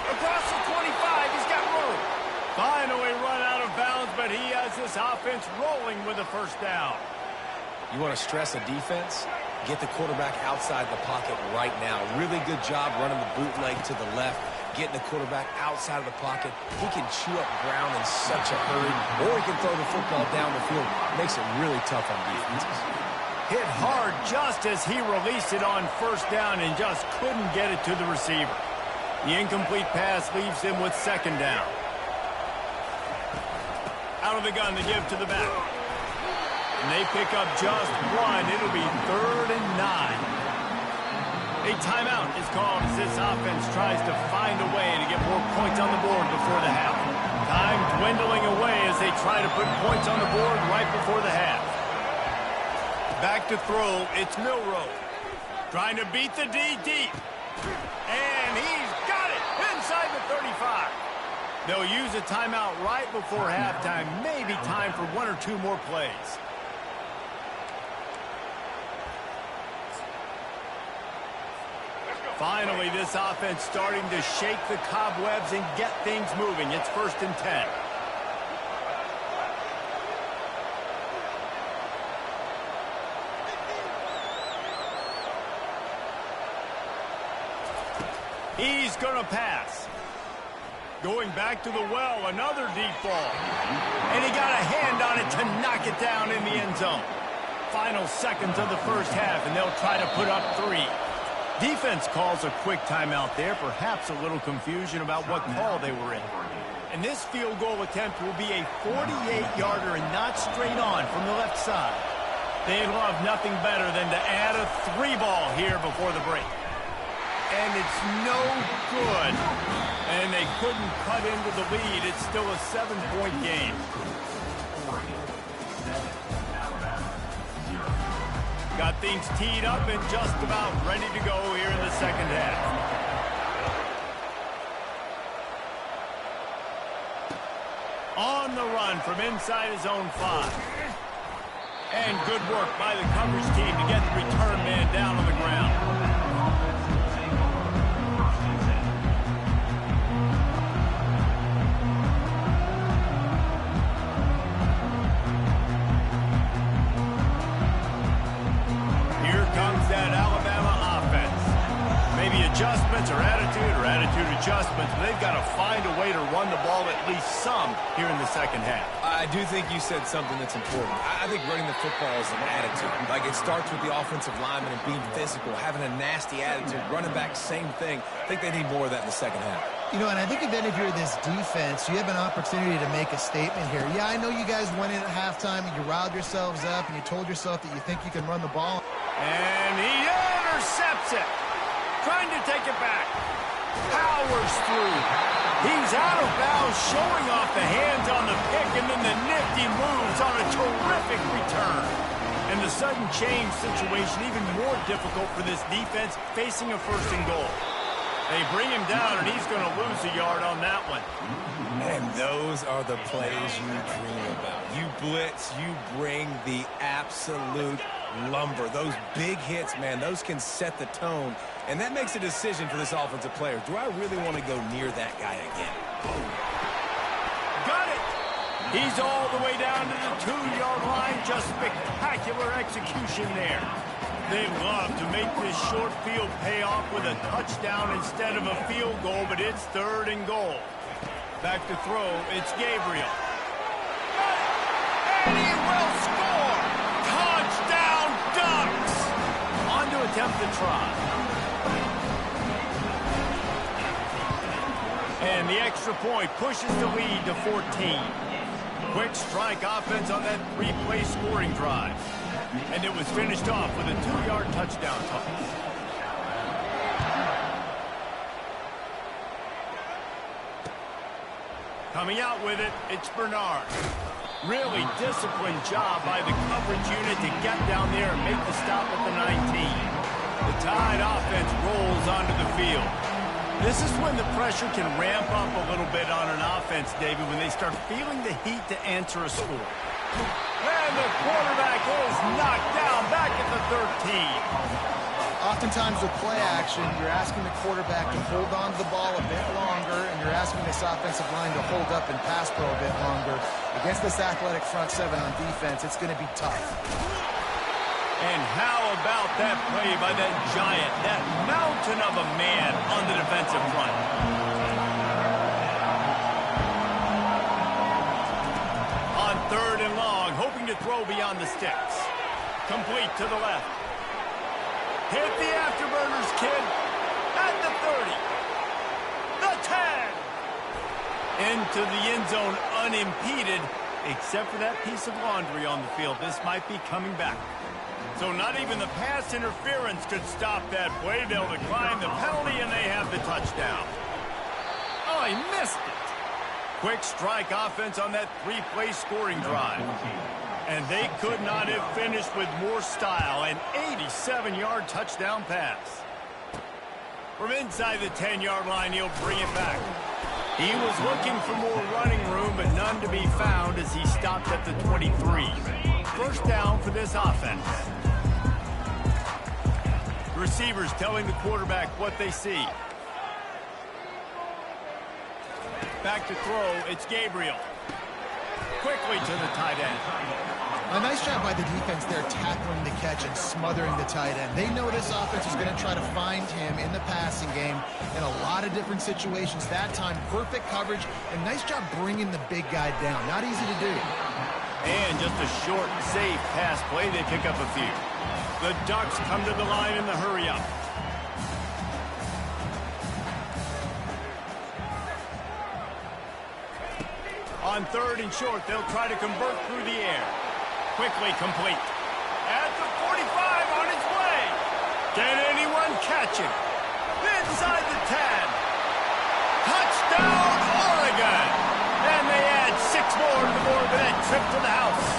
[SPEAKER 1] Across the 25, he's got room. Finally run out of bounds, but he has this offense rolling with a first down.
[SPEAKER 2] You want to stress a defense? Get the quarterback outside the pocket right now. Really good job running the bootleg to the left, getting the quarterback outside of the pocket. He can chew up ground in such a hurry, or he can throw the football down the field. Makes it really tough on defenses.
[SPEAKER 1] Hit hard just as he released it on first down and just couldn't get it to the receiver. The incomplete pass leaves him with second down. Out of the gun, the give to the back. And they pick up just one. It'll be 3rd and 9. A timeout is called as this offense tries to find a way to get more points on the board before the half. Time dwindling away as they try to put points on the board right before the half. Back to throw, it's Milroe. Trying to beat the D deep. And he's got it inside the 35. They'll use a timeout right before halftime. Maybe time for 1 or 2 more plays. Finally, this offense starting to shake the cobwebs and get things moving. It's 1st and 10. He's going to pass. Going back to the well, another deep ball. And he got a hand on it to knock it down in the end zone. Final seconds of the first half, and they'll try to put up 3. Defense calls a quick timeout there, perhaps a little confusion about what call they were in. And this field goal attempt will be a 48-yarder and not straight on from the left side. They'd love nothing better than to add a 3-ball here before the break. And it's no good. And they couldn't cut into the lead. It's still a 7-point game. Got things teed up and just about ready to go here in the second half. On the run from inside his own 5. And good work by the coverage team to get the return man down on the ground. Here comes that Alabama offense. Maybe adjustments or attitude adjustments, but they've got to find a way to run the ball at least some here in the second half.
[SPEAKER 2] I do think you said something that's important. I think running the football is an attitude. Like, it starts with the offensive lineman and being physical, having a nasty attitude. Running back, same thing. I think they need more of that in the second half.
[SPEAKER 5] You know, and I think even if you're this defense, you have an opportunity to make a statement here. Yeah, I know you guys went in at halftime and you riled yourselves up and you told yourself that you think you can run the ball.
[SPEAKER 1] And he intercepts it. Trying to take it back. Powers through. He's out of bounds, showing off the hands on the pick, and then the nifty moves on a terrific return. And the sudden change situation even more difficult for this defense facing a 1st and goal. They bring him down, and he's going to lose a yard on that one.
[SPEAKER 2] And those are the plays you dream about. You blitz, you bring the absolute lumber. Those big hits, man, those can set the tone. And that makes a decision for this offensive player. Do I really want to go near that guy again?
[SPEAKER 1] Got it! He's all the way down to the 2-yard line. Just spectacular execution there. They love to make this short field pay off with a touchdown instead of a field goal, but it's 3rd and goal. Back to throw, it's Gabriel. And he will score! Touchdown Ducks! On to attempt the try. And the extra point pushes the lead to 14. Quick strike offense on that 3-play scoring drive. And it was finished off with a 2-yard touchdown toss. Coming out with it, it's Bernard. Really disciplined job by the coverage unit to get down there and make the stop at the 19. The Tide offense rolls onto the field. This is when the pressure can ramp up a little bit on an offense, David, when they start feeling the heat to answer a score. And the quarterback is knocked down back at the 13.
[SPEAKER 5] Oftentimes with play action, you're asking the quarterback to hold on to the ball a bit longer, and you're asking this offensive line to hold up and pass pro a bit longer. Against this athletic front 7 on defense, it's going to be tough.
[SPEAKER 1] And how about that play by that giant, that mountain of a man on the defensive front? On 3rd and long, hoping to throw beyond the sticks. Complete to the left. Hit the afterburners, kid. At the 30. The 10. Into the end zone unimpeded, except for that piece of laundry on the field. This might be coming back. So not even the pass interference could stop that play. They'll decline the penalty, and they have the touchdown. Oh, he missed it. Quick strike offense on that 3-play scoring drive. And they could not have finished with more style. An 87-yard touchdown pass. From inside the 10-yard line, he'll bring it back. He was looking for more running room, but none to be found as he stopped at the 23. 1st down for this offense. Receivers telling the quarterback what they see. Back to throw, it's Gabriel. Quickly to the tight end.
[SPEAKER 5] A nice job by the defense there tackling the catch and smothering the tight end. They know this offense is going to try to find him in the passing game in a lot of different situations. That time, perfect coverage and nice job bringing the big guy down. Not easy to do.
[SPEAKER 1] And just a short, safe pass play. They pick up a few. The Ducks come to the line in the hurry-up. On 3rd and short, they'll try to convert through the air. Quickly complete. At the 45 on its way. Can anyone catch him? Inside the 10. Touchdown, Oregon! And they add 6 more to the board with that trip to the house.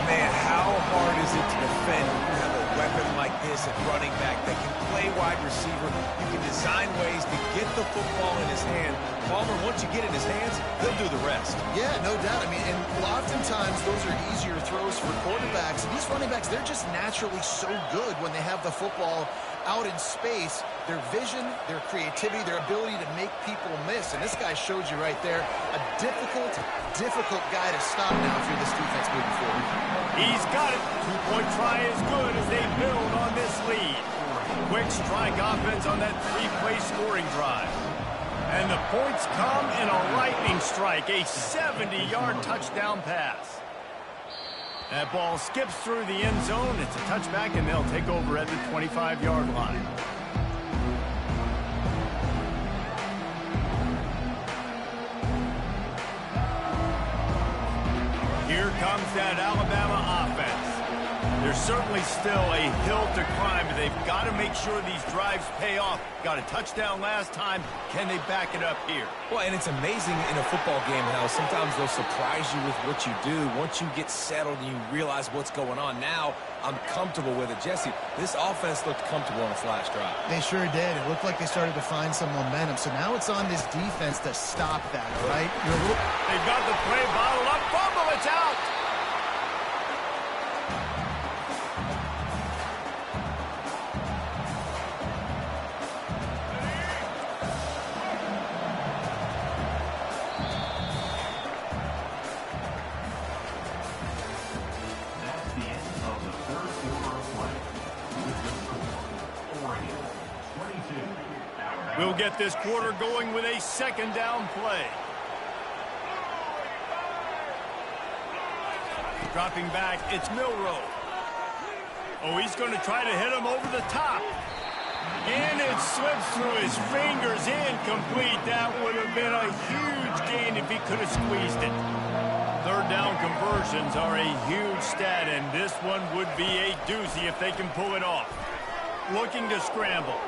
[SPEAKER 2] Man, how hard is it to defend when you have a weapon like this at running back that can play wide receiver? You can design ways to get the football in his hand. Palmer, once you get it in his hands, he'll do the rest.
[SPEAKER 3] Yeah, no doubt. I mean, and oftentimes those are easier throws for quarterbacks. These running backs, they're just naturally so good when they have the football out in space. Their vision, their creativity, their ability to make people miss. And this guy showed you right there, a difficult guy to stop now if you're this defense moving forward.
[SPEAKER 1] He's got it. 2-point try is good as they build on this lead. Quick strike offense on that 3-play scoring drive. And the points come in a lightning strike, a 70-yard touchdown pass. That ball skips through the end zone. It's a touchback, and they'll take over at the 25-yard line. Here comes that Alabama offense. There's certainly still a hill to climb, but they've got to make sure these drives pay off. Got a touchdown last time. Can they back it up here?
[SPEAKER 2] Well, and it's amazing in a football game how sometimes they'll surprise you with what you do. Once you get settled and you realize what's going on, now I'm comfortable with it. Jesse, this offense looked comfortable on its last drive.
[SPEAKER 5] They sure did. It looked like they started to find some momentum. So now it's on this defense to stop that, all right?
[SPEAKER 1] They've got the play bottled up. Fumble, it's out. We'll get this quarter going with a 2nd down play. Dropping back, it's Milroe. Oh, he's going to try to hit him over the top. And it slips through his fingers, incomplete. That would have been a huge gain if he could have squeezed it. 3rd down conversions are a huge stat, and this one would be a doozy if they can pull it off. Looking to scramble.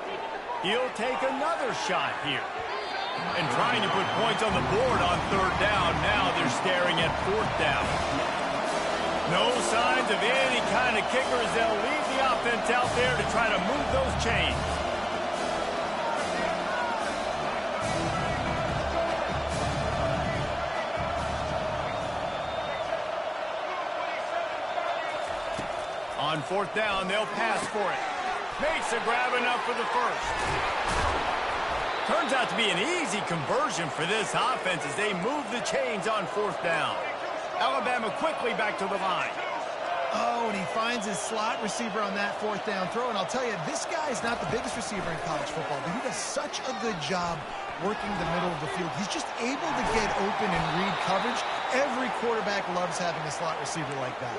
[SPEAKER 1] He'll take another shot here. And trying to put points on the board on 3rd down. Now they're staring at 4th down. No signs of any kind of kickers. They'll leave the offense out there to try to move those chains. On 4th down, they'll pass for it. Makes a grab enough for the first. Turns out to be an easy conversion for this offense as they move the chains on 4th down. Alabama quickly back to the line.
[SPEAKER 5] Oh, and he finds his slot receiver on that 4th down throw. And I'll tell you, this guy's not the biggest receiver in college football, but he does such a good job working the middle of the field. He's just able to get open and read coverage. Every quarterback loves having a slot receiver like that.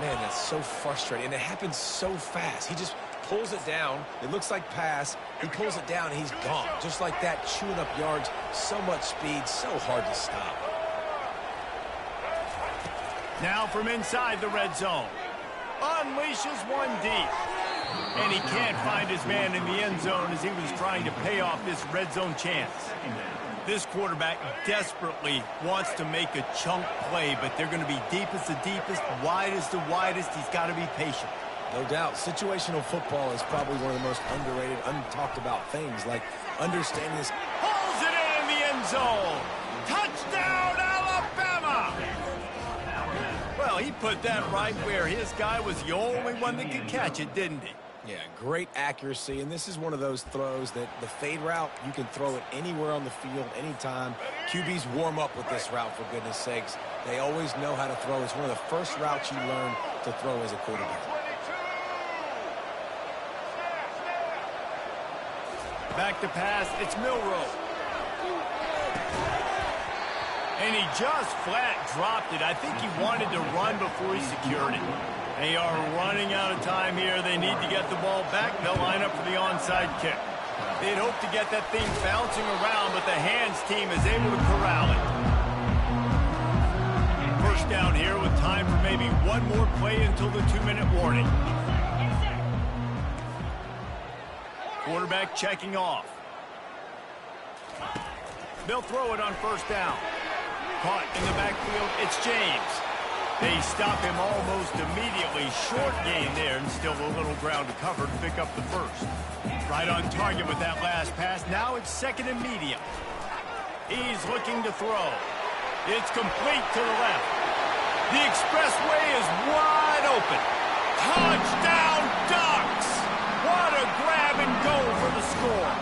[SPEAKER 2] Man, that's so frustrating, and it happens so fast. He just pulls it down. It looks like pass. He pulls it down, and he's gone. Just like that, chewing up yards. So much speed, so hard to stop.
[SPEAKER 1] Now from inside the red zone. Unleashes one deep. And he can't find his man in the end zone as he was trying to pay off this red zone chance. This quarterback desperately wants to make a chunk play, but they're going to be deepest the deepest, widest the widest. He's got to be patient.
[SPEAKER 2] No doubt. Situational football is probably one of the most underrated, untalked about things, like understanding this.
[SPEAKER 1] Pulls it in the end zone. Touchdown, Alabama! Well, he put that right where his guy was the only one that could catch it, didn't he?
[SPEAKER 2] Yeah, great accuracy, and this is one of those throws that the fade route, you can throw it anywhere on the field, anytime. QBs warm up with this route, for goodness sakes. They always know how to throw. It's one of the first routes you learn to throw as a quarterback. Back to pass, it's Milroe.
[SPEAKER 1] And he just flat dropped it. I think he wanted to run before he secured it. They are running out of time here. They need to get the ball back. They'll line up for the onside kick. They'd hope to get that thing bouncing around, but the hands team is able to corral it. First down here with time for maybe one more play until the 2-minute warning. Quarterback checking off. They'll throw it on first down. Caught in the backfield, it's James. They stop him almost immediately. Short gain there, and still a little ground to cover to pick up the first. Right on target with that last pass. Now it's second and medium. He's looking to throw. It's complete to the left. The expressway is wide open. Touchdown, Ducks! What a grab and go for the score.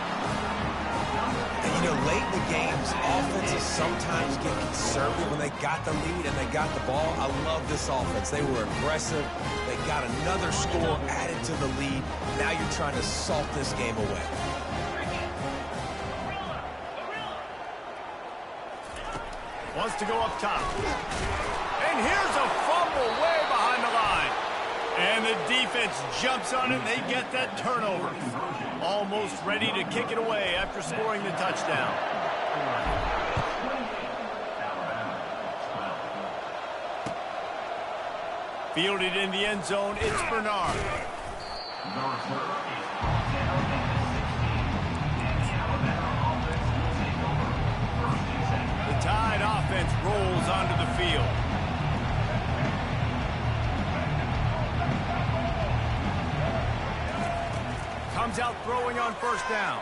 [SPEAKER 2] And, you know, late in the games, offenses sometimes get conservative when they got the lead and they got the ball. I love this offense. They were aggressive. They got another score added to the lead. Now you're trying to salt this game away.
[SPEAKER 1] Wants to go up top. And here's a fumble way behind the line. And the defense jumps on it, and they get that turnover. Almost ready to kick it away after scoring the touchdown. Fielded in the end zone, it's Bernard. The Tide offense rolls onto the field. Comes out throwing on first down.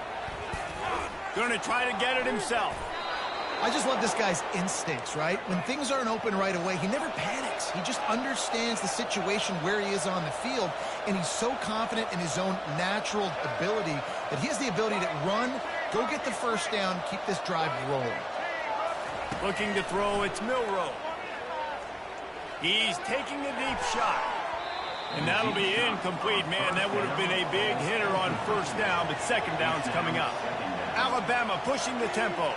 [SPEAKER 1] Going to try to get it himself.
[SPEAKER 5] I just love this guy's instincts, right? When things aren't open right away, he never panics. He just understands the situation where he is on the field, and he's so confident in his own natural ability that he has the ability to run, go get the first down, keep this drive rolling.
[SPEAKER 1] Looking to throw, it's Milroe. He's taking a deep shot. And that'll be incomplete, man. That would have been a big hitter on first down, but second down's coming up. Alabama pushing the tempo.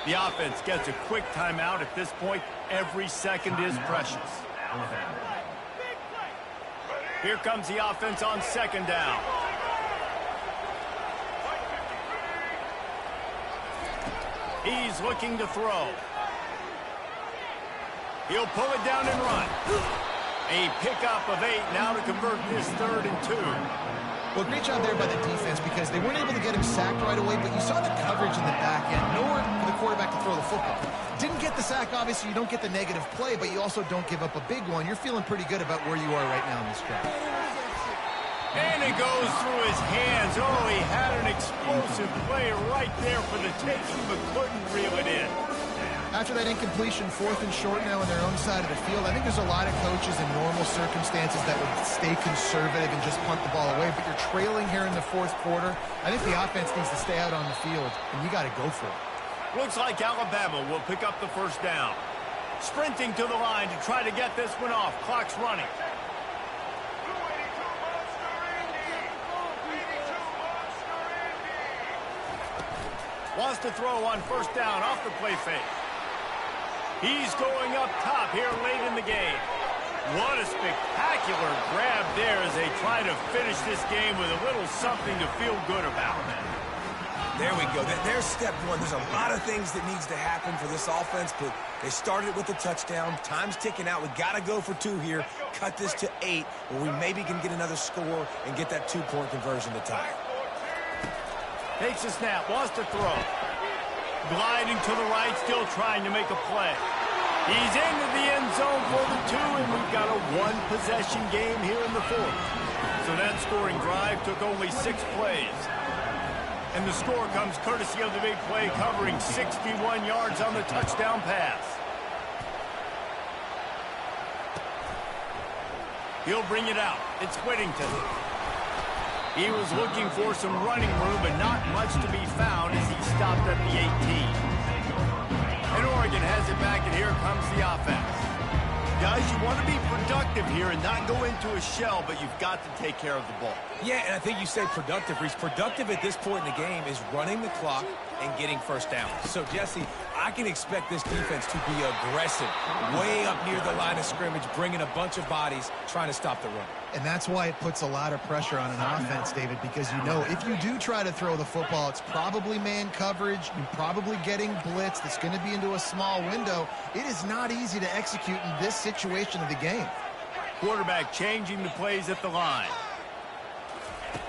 [SPEAKER 1] The offense gets a quick timeout. At this point, every second is precious. Here comes the offense on second down. He's looking to throw. He'll pull it down and run. A pickup of 8 now to convert this 3rd and 2.
[SPEAKER 5] Well, great job there by the defense because they weren't able to get him sacked right away, but you saw the coverage in the back end. Nowhere for the quarterback to throw the football. Didn't get the sack, obviously. You don't get the negative play, but you also don't give up a big one. You're feeling pretty good about where you are right now in this drive.
[SPEAKER 1] And it goes through his hands. Oh, he had an explosive play right there for the taking, but couldn't reel it in.
[SPEAKER 5] After that incompletion, 4th and short now on their own side of the field, I think there's a lot of coaches in normal circumstances that would stay conservative and just punt the ball away, but you're trailing here in the 4th quarter. I think the offense needs to stay out on the field, and you got to go for it.
[SPEAKER 1] Looks like Alabama will pick up the first down. Sprinting to the line to try to get this one off. Clock's running. Wants to throw on first down off the play fake. He's going up top here late in the game. What a spectacular grab there as they try to finish this game with a little something to feel good about.
[SPEAKER 2] There we go. There's step one. There's a lot of things that needs to happen for this offense, but they started with a touchdown. Time's ticking out. We got to go for 2 here. Cut this to 8, where we maybe can get another score and get that 2-point conversion to tie.
[SPEAKER 1] Takes a snap, wants to throw. Gliding to the right, still trying to make a play. He's into the end zone for the 2, and we've got a 1-possession game here in the 4th. So that scoring drive took only 6 plays. And the score comes courtesy of the big play covering 61 yards on the touchdown pass. He'll bring it out. It's Whittington. He was looking for some running room, but not much to be found as he stopped at the 18. And Oregon has it back, and here comes the offense. guys. You want to be productive here and not go into a shell, but you've got to take care of the ball.
[SPEAKER 2] Yeah, and I think you say productive, Reese. Productive at this point in the game is running the clock and getting first down. So, Jesse, I can expect this defense to be aggressive, way up near the line of scrimmage, bringing a bunch of bodies, trying to stop the run.
[SPEAKER 5] And that's why it puts a lot of pressure on an offense, David, because you know if you do try to throw the football, it's probably man coverage. You're probably getting blitz that's going to be into a small window. It is not easy to execute in this situation of the game.
[SPEAKER 1] Quarterback changing the plays at the line.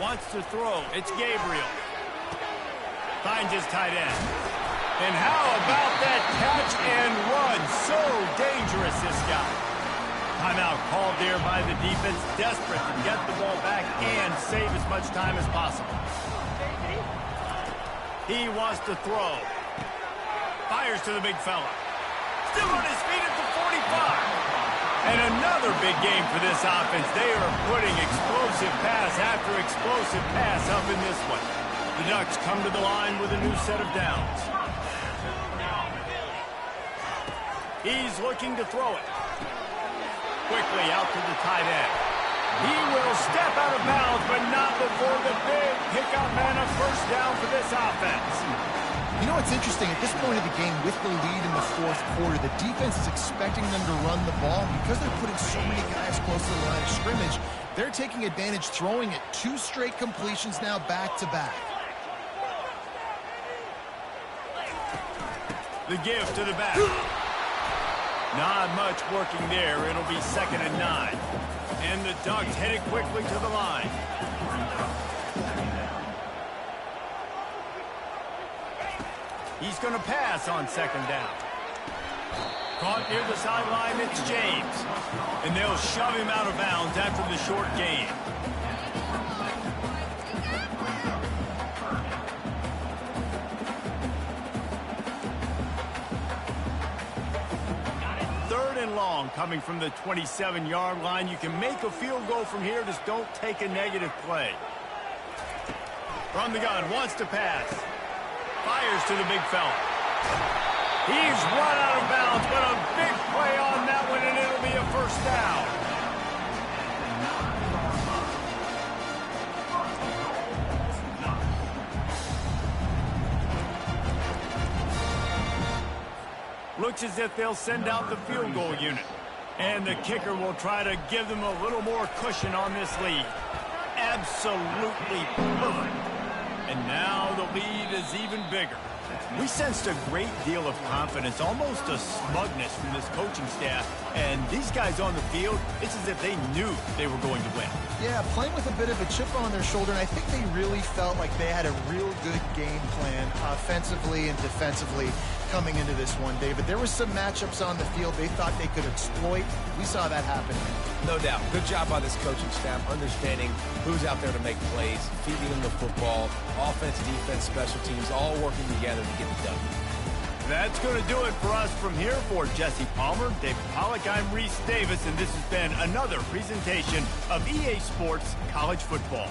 [SPEAKER 1] Wants to throw. It's Gabriel. Finds his tight end. And how about that catch and run? So dangerous, this guy. Timeout called there by the defense, desperate to get the ball back and save as much time as possible. He wants to throw. Fires to the big fella. Still on his feet at the 45. And another big game for this offense. They are putting explosive pass after explosive pass up in this one. The Ducks come to the line with a new set of downs. He's looking to throw it. Quickly out to the tight end. He will step out of bounds, but not before the big pickup and a first down for this offense.
[SPEAKER 5] You know what's interesting? At this point of the game, with the lead in the fourth quarter, the defense is expecting them to run the ball. Because they're putting so many guys close to the line of scrimmage, they're taking advantage, throwing it 2 straight completions now back-to-back.
[SPEAKER 1] The give to the back. Not much working there. It'll be 2nd and 9. And the Ducks headed quickly to the line. He's going to pass on 2nd down. Caught near the sideline, it's James. And they'll shove him out of bounds after the short gain. Long coming from the 27-yard line. You can make a field goal from here, just don't take a negative play. From the gun, wants to pass. Fires to the big fella. He's run out of bounds, but a big play on that one, and it'll be a first down. Looks as if they'll send out the field goal unit. And the kicker will try to give them a little more cushion on this lead. Absolutely perfect. And now the lead is even bigger. We sensed a great deal of confidence, almost a smugness from this coaching staff. And these guys on the field, it's as if they knew they were going to win.
[SPEAKER 5] Yeah, playing with a bit of a chip on their shoulder, and I think they really felt like they had a real good game plan offensively and defensively coming into this one, David. There were some matchups on the field they thought they could exploit. We saw that happen.
[SPEAKER 2] No doubt. Good job by this coaching staff, understanding who's out there to make plays, feeding them the football, offense, defense, special teams, all working together to get it done.
[SPEAKER 1] That's going to do it for us from here. For Jesse Palmer, David Pollack, I'm Reese Davis, and this has been another presentation of EA Sports College Football.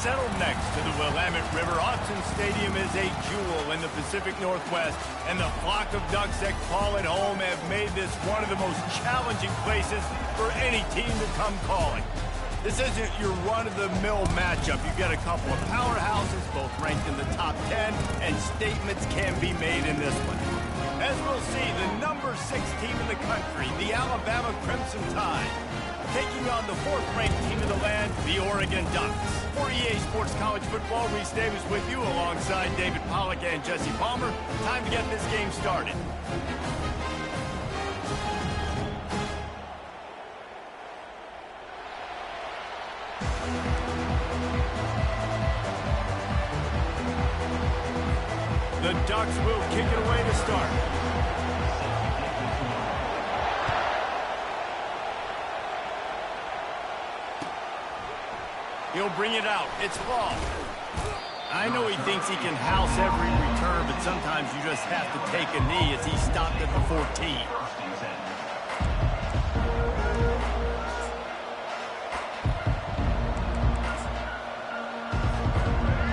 [SPEAKER 1] Settled next to the Willamette River, Autzen Stadium is a jewel in the Pacific Northwest, and the flock of Ducks that call it home have made this one of the most challenging places for any team to come calling. This isn't your run-of-the-mill matchup. You've got a couple of powerhouses, both ranked in the top 10, and statements can be made in this one. As we'll see, the number 6 team in the country, the Alabama Crimson Tide, taking on the 4th-ranked team in the land, the Oregon Ducks. For EA Sports College Football, Reese Davis with you alongside David Pollack and Jesse Palmer. Time to get this game started. The Ducks will kick it away to start. He'll bring it out. It's ball. I know he thinks he can house every return, but sometimes you just have to take a knee as he stopped at the 14.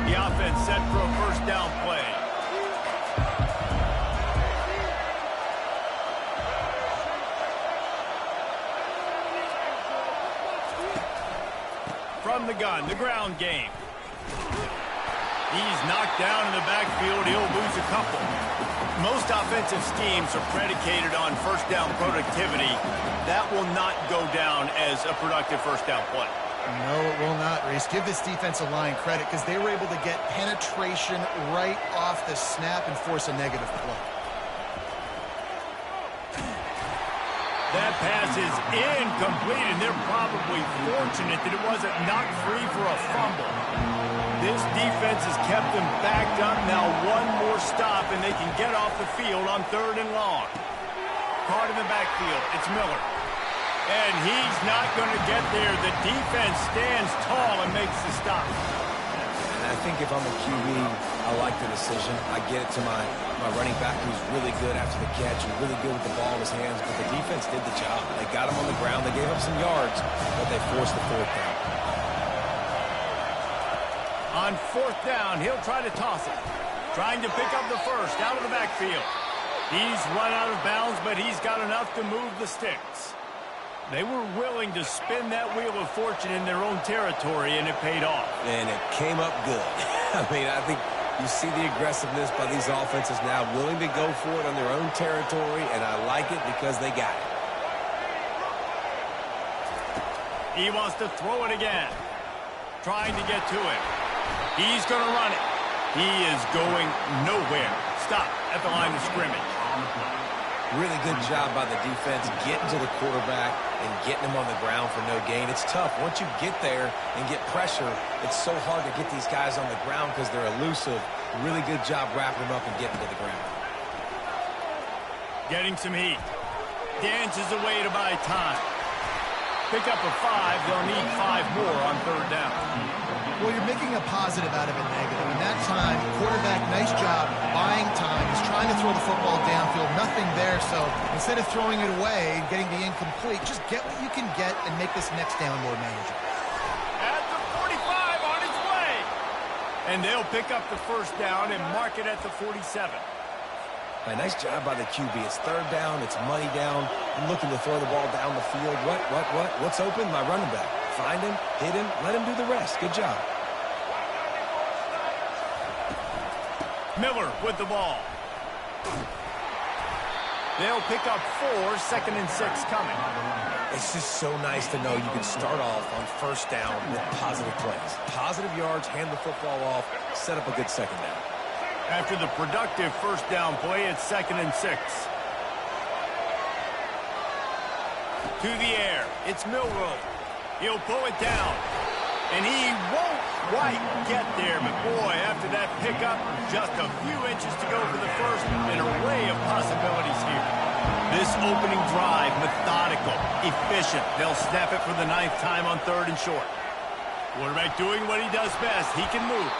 [SPEAKER 1] The offense set for a first down play. From the gun, the ground game. He's knocked down in the backfield. He'll lose a couple. Most offensive schemes are predicated on first down productivity. That will not go down as a productive first down play.
[SPEAKER 5] No, it will not, Reese. Give this defensive line credit because they were able to get penetration right off the snap and force a negative play.
[SPEAKER 1] That pass is incomplete, and they're probably fortunate that it wasn't knocked free for a fumble. This defense has kept them backed up. Now one more stop, and they can get off the field on 3rd and long. Caught in the backfield. It's Miller. And he's not going to get there. The defense stands tall and makes the stop.
[SPEAKER 2] And I think if I'm a QB, I like the decision. I get it to my running back who's really good after the catch and really good with the ball in his hands, but the defense did the job. They got him on the ground. They gave up some yards, but they forced the 4th down.
[SPEAKER 1] On 4th down, he'll try to toss it. Trying to pick up the first out of the backfield. He's run out of bounds, but he's got enough to move the sticks. They were willing to spin that wheel of fortune in their own territory, and it paid off.
[SPEAKER 2] And it came up good. I mean, I think you see the aggressiveness by these offenses now, willing to go for it on their own territory, and I like it because they got it.
[SPEAKER 1] He wants to throw it again. Trying to get to it. He's going to run it. He is going nowhere. Stop at the line of scrimmage.
[SPEAKER 2] Really good job by the defense getting to the quarterback and getting him on the ground for no gain. It's tough. Once you get there and get pressure, it's so hard to get these guys on the ground because they're elusive. Really good job wrapping them up and getting to the ground.
[SPEAKER 1] Getting some heat. Dances away to buy time. Pick up a 5. They'll need 5 more on 3rd down.
[SPEAKER 5] Well, you're making a positive out of a negative. And that time, quarterback, nice job, buying time. He's trying to throw the football downfield. Nothing there, so instead of throwing it away and getting the incomplete, just get what you can get and make this next down more manageable.
[SPEAKER 1] At the 45 on its way. And they'll pick up the first down and mark it at the 47.
[SPEAKER 2] A nice job by the QB. It's 3rd down. It's money down. I'm looking to throw the ball down the field. What's open? My running back. Find him, hit him, let him do the rest. Good job.
[SPEAKER 1] Miller with the ball. They'll pick up 4, 2nd and 6 coming.
[SPEAKER 2] It's just so nice to know you can start off on 1st down with positive plays. Positive yards, hand the football off, set up a good 2nd down.
[SPEAKER 1] After the productive 1st down play, it's 2nd and 6. To the air. It's Milroe. He'll pull it down. And he won't quite get there. But, boy, after that pickup, just a few inches to go for the first. An array of possibilities here. This opening drive, methodical, efficient. They'll snap it for the 9th time on 3rd and short. Quarterback doing what he does best. He can move.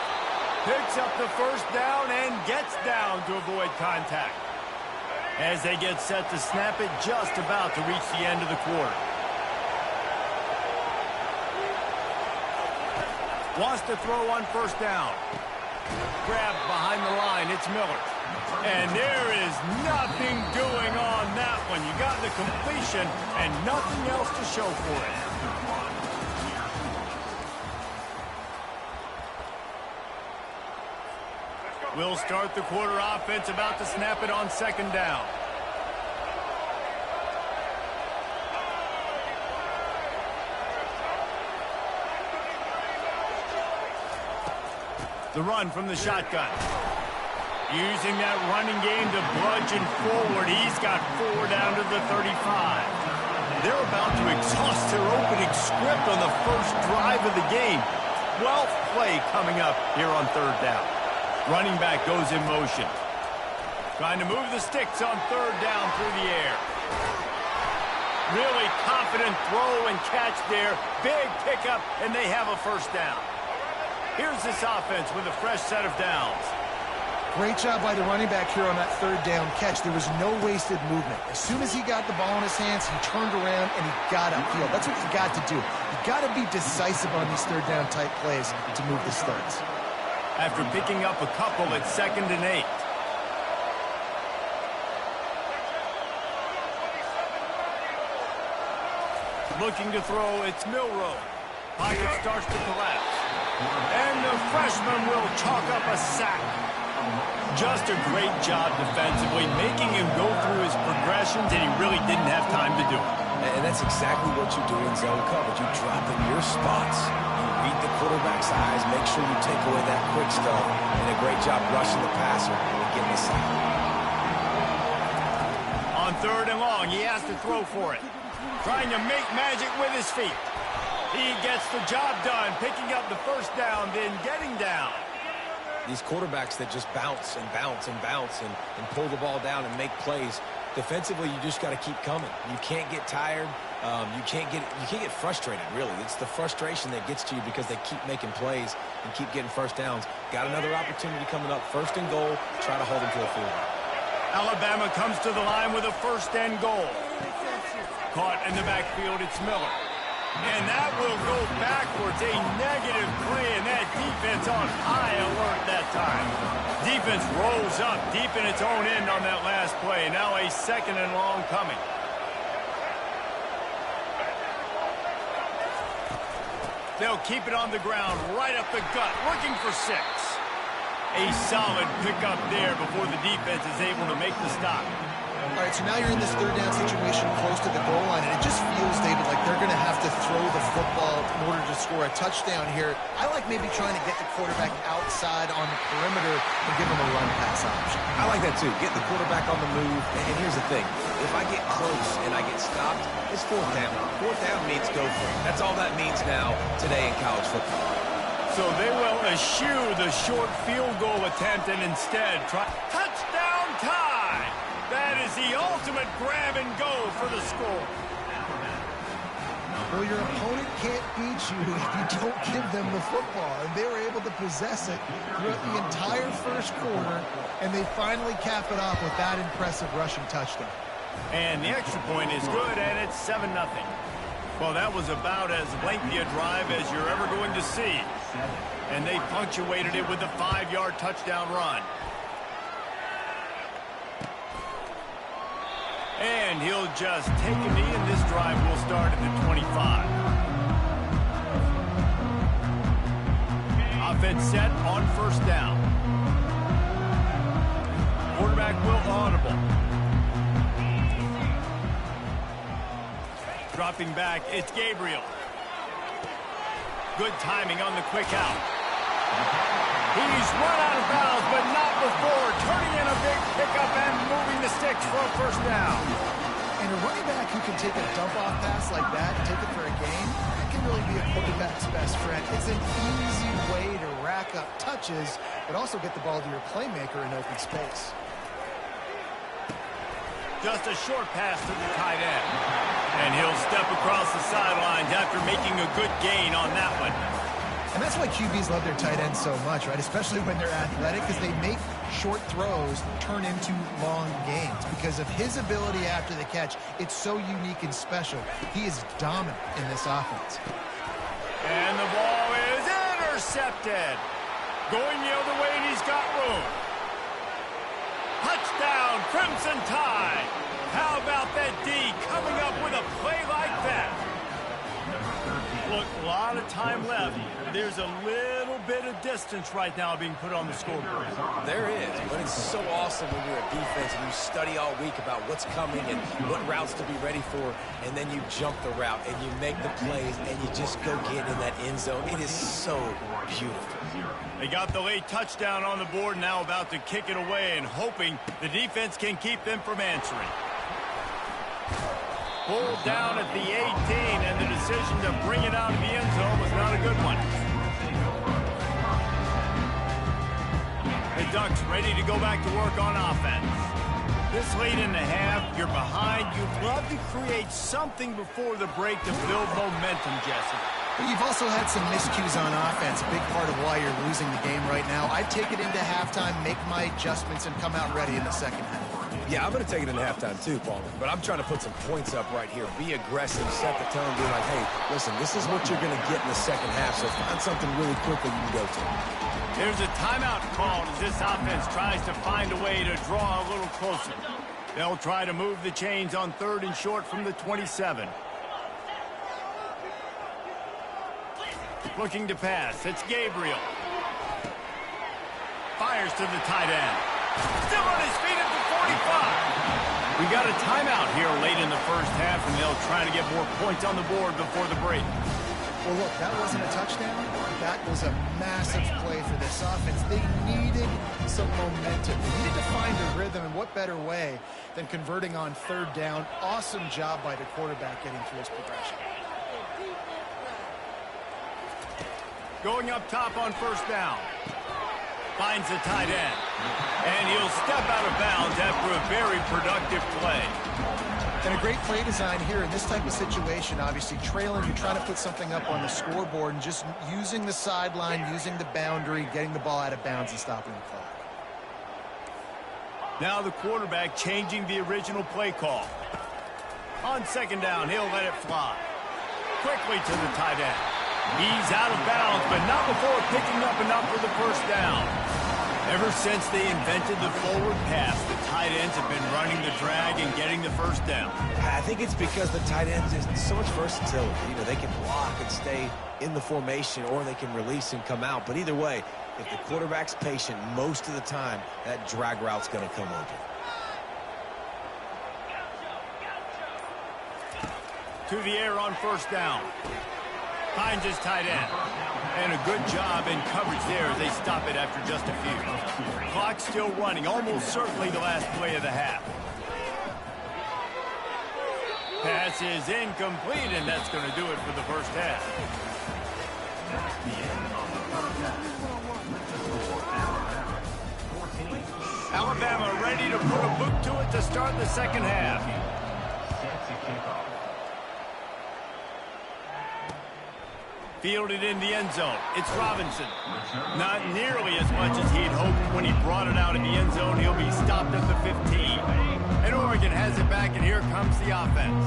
[SPEAKER 1] Picks up the first down and gets down to avoid contact. As they get set to snap it, just about to reach the end of the quarter. Wants to throw on first down. Grabbed behind the line. It's Miller. And there is nothing doing on that one. You got the completion and nothing else to show for it. We'll start the quarter offense, about to snap it on second down. The run from the shotgun. Using that running game to bludgeon forward. He's got 4 down to the 35. They're about to exhaust their opening script on the first drive of the game. 12th play coming up here on third down. Running back goes in motion. Trying to move the sticks on third down through the air. Really confident throw and catch there. Big pickup, and they have a first down. Here's this offense with a fresh set of downs.
[SPEAKER 5] Great job by the running back here on that third down catch. There was no wasted movement. As soon as he got the ball in his hands, he turned around and he got upfield. That's what you got to do. You got to be decisive on these third down type plays to move the sticks.
[SPEAKER 1] After picking up a couple at 2nd and 8. Looking to throw, it's Milroe. Pocket starts to collapse. And the freshman will chalk up a sack. Just a great job defensively, making him go through his progressions, and he really didn't have time to do it.
[SPEAKER 2] And that's exactly what you do in zone coverage. You drop in your spots. You read the quarterback's eyes, make sure you take away that quick stuff, and a great job rushing the passer and getting the sack.
[SPEAKER 1] On third and long, he has to throw for it. Trying to make magic with his feet. He gets the job done, picking up the first down, then getting down.
[SPEAKER 2] These quarterbacks that just bounce and bounce and bounce and pull the ball down and make plays. Defensively, you just got to keep coming. You can't get tired. You can't get frustrated, really. It's the frustration that gets to you because they keep making plays and keep getting first downs. Got another opportunity coming up. 1st and goal. Try to hold them to a field goal.
[SPEAKER 1] Alabama comes to the line with a 1st and goal. Caught in the backfield, it's Miller. And that will go backwards, a negative play, and that defense on high alert that time. Defense rolls up deep in its own end on that last play. Now a 2nd and long coming. They'll keep it on the ground, right up the gut, looking for 6. A solid pickup there before the defense is able to make the stop.
[SPEAKER 5] All right, so now you're in this third down situation close to the goal line, and it just feels, David, like they're going to have to throw the football in order to score a touchdown here. I like maybe trying to get the quarterback outside on the perimeter and give him a run-pass option.
[SPEAKER 2] I like that, too. Get the quarterback on the move. And here's the thing. If I get close and I get stopped, it's 4th down. 4th down means go for it. That's all that means now today in college football.
[SPEAKER 1] So they will eschew the short field goal attempt and instead try touchdown tie. That is the ultimate grab and go for the score.
[SPEAKER 5] Well, your opponent can't beat you if you don't give them the football. And they were able to possess it throughout the entire first quarter, and they finally cap it off with that impressive rushing touchdown.
[SPEAKER 1] And the extra point is good, and it's 7-0. Well, that was about as lengthy a drive as you're ever going to see. And they punctuated it with a 5-yard touchdown run. And he'll just take a knee, and this drive will start at the 25. Offense set on 1st down. Quarterback will audible. Dropping back, it's Gabriel. Good timing on the quick out. He's run out of bounds, but not before. Turning in a big pickup and moving the sticks for a 1st down.
[SPEAKER 5] And a running back who can take a dump-off pass like that and take it for a gain, that can really be a quarterback's best friend. It's an easy way to rack up touches, but also get the ball to your playmaker in open space.
[SPEAKER 1] Just a short pass to the tight end. And he'll step across the sidelines after making a good gain on that one.
[SPEAKER 5] And that's why QBs love their tight ends so much, right? Especially when they're athletic, because they make short throws turn into long gains. Because of his ability after the catch, it's so unique and special. He is dominant in this offense.
[SPEAKER 1] And the ball is Intercepted. Going the other way, and he's got room. Touchdown, Crimson Tide. How about that D coming up with a play like that? Look, a lot of time left. There's a little bit of distance right now being put on the scoreboard.
[SPEAKER 2] There is, but it's so awesome when you're a defense and you study all week about what's coming and what routes to be ready for, and then you jump the route and you make the plays and you just go get in that end zone. It is so beautiful.
[SPEAKER 1] They got the late touchdown on the board, now about to kick it away and hoping the defense can keep them from answering. Pulled down at the 18, and the decision to bring it out of the end zone was not a good one. The Ducks ready to go back to work on offense. This late in the half, you're behind. You'd love to create something before the break to build momentum, Jesse.
[SPEAKER 5] You've also had some miscues on offense, a big part of why you're losing the game right now. I'd take it into halftime, make my adjustments, and come out ready in the second half.
[SPEAKER 2] Yeah, I'm going to take it into halftime too, Palmer. But I'm trying to put some points up right here. Be aggressive, set the tone, be like, hey, listen, this is what you're going to get in the second half, so find something really quickly you can go to.
[SPEAKER 1] There's a timeout called as this offense tries to find a way to draw a little closer. They'll try to move the chains on 3rd and short from the 27. Looking to pass. It's Gabriel. Fires to the tight end. Still on his feet at the 45. We got a timeout here late in the first half, and they'll try to get more points on the board before the break.
[SPEAKER 5] Well, look, that wasn't a touchdown. That was a massive play for this offense. They needed some momentum. They needed to find a rhythm, and what better way than converting on 3rd down. Awesome job by the quarterback getting through his progression.
[SPEAKER 1] Going up top on 1st down. Finds the tight end. And he'll step out of bounds after a very productive play.
[SPEAKER 5] And a great play design here in this type of situation. Obviously, trailing, you're trying to put something up on the scoreboard and just using the sideline, using the boundary, getting the ball out of bounds and stopping the clock.
[SPEAKER 1] Now the quarterback changing the original play call. On 2nd down, he'll let it fly. Quickly to the tight end. He's out of bounds, but not before picking up enough for the 1st down. Ever since they invented the forward pass, the tight ends have been running the drag and getting the 1st down.
[SPEAKER 2] I think it's because the tight ends is so much versatility. You know, they can block and stay in the formation, or they can release and come out. But either way, if the quarterback's patient most of the time, that drag route's going to come open.
[SPEAKER 1] To the air on 1st down. Finds his tight end. And a good job in coverage there as they stop it after just a few. Clock still running, almost certainly the last play of the half. Pass is incomplete, and that's going to do it for the 1st half. Alabama ready to put a boot to it to start the 2nd half. Fielded in the end zone. It's Robinson. Not nearly as much as he'd hoped when he brought it out in the end zone. He'll be stopped at the 15. And Oregon has it back, and here comes the offense.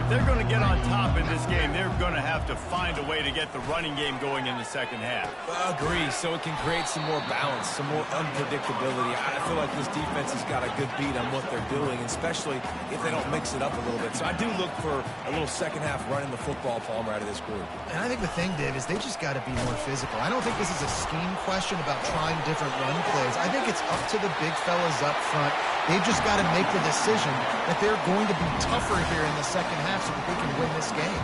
[SPEAKER 1] If they're going to get on top in this game, they're going to have to find a way to get the running game going in the 2nd half.
[SPEAKER 2] Agree, so it can create some more balance, some more unpredictability. I feel like this defense has got a good beat on what they're doing, especially if they don't mix it up a little bit. So I do look for a little 2nd half running the football, Palmer, out of this group.
[SPEAKER 5] And I think the thing, Dave, is they just got to be more physical. I don't think this is a scheme question about trying different run plays. I think it's up to the big fellas up front. They've just got to make the decision that they're going to be tougher here in the 2nd half so that they can win this game.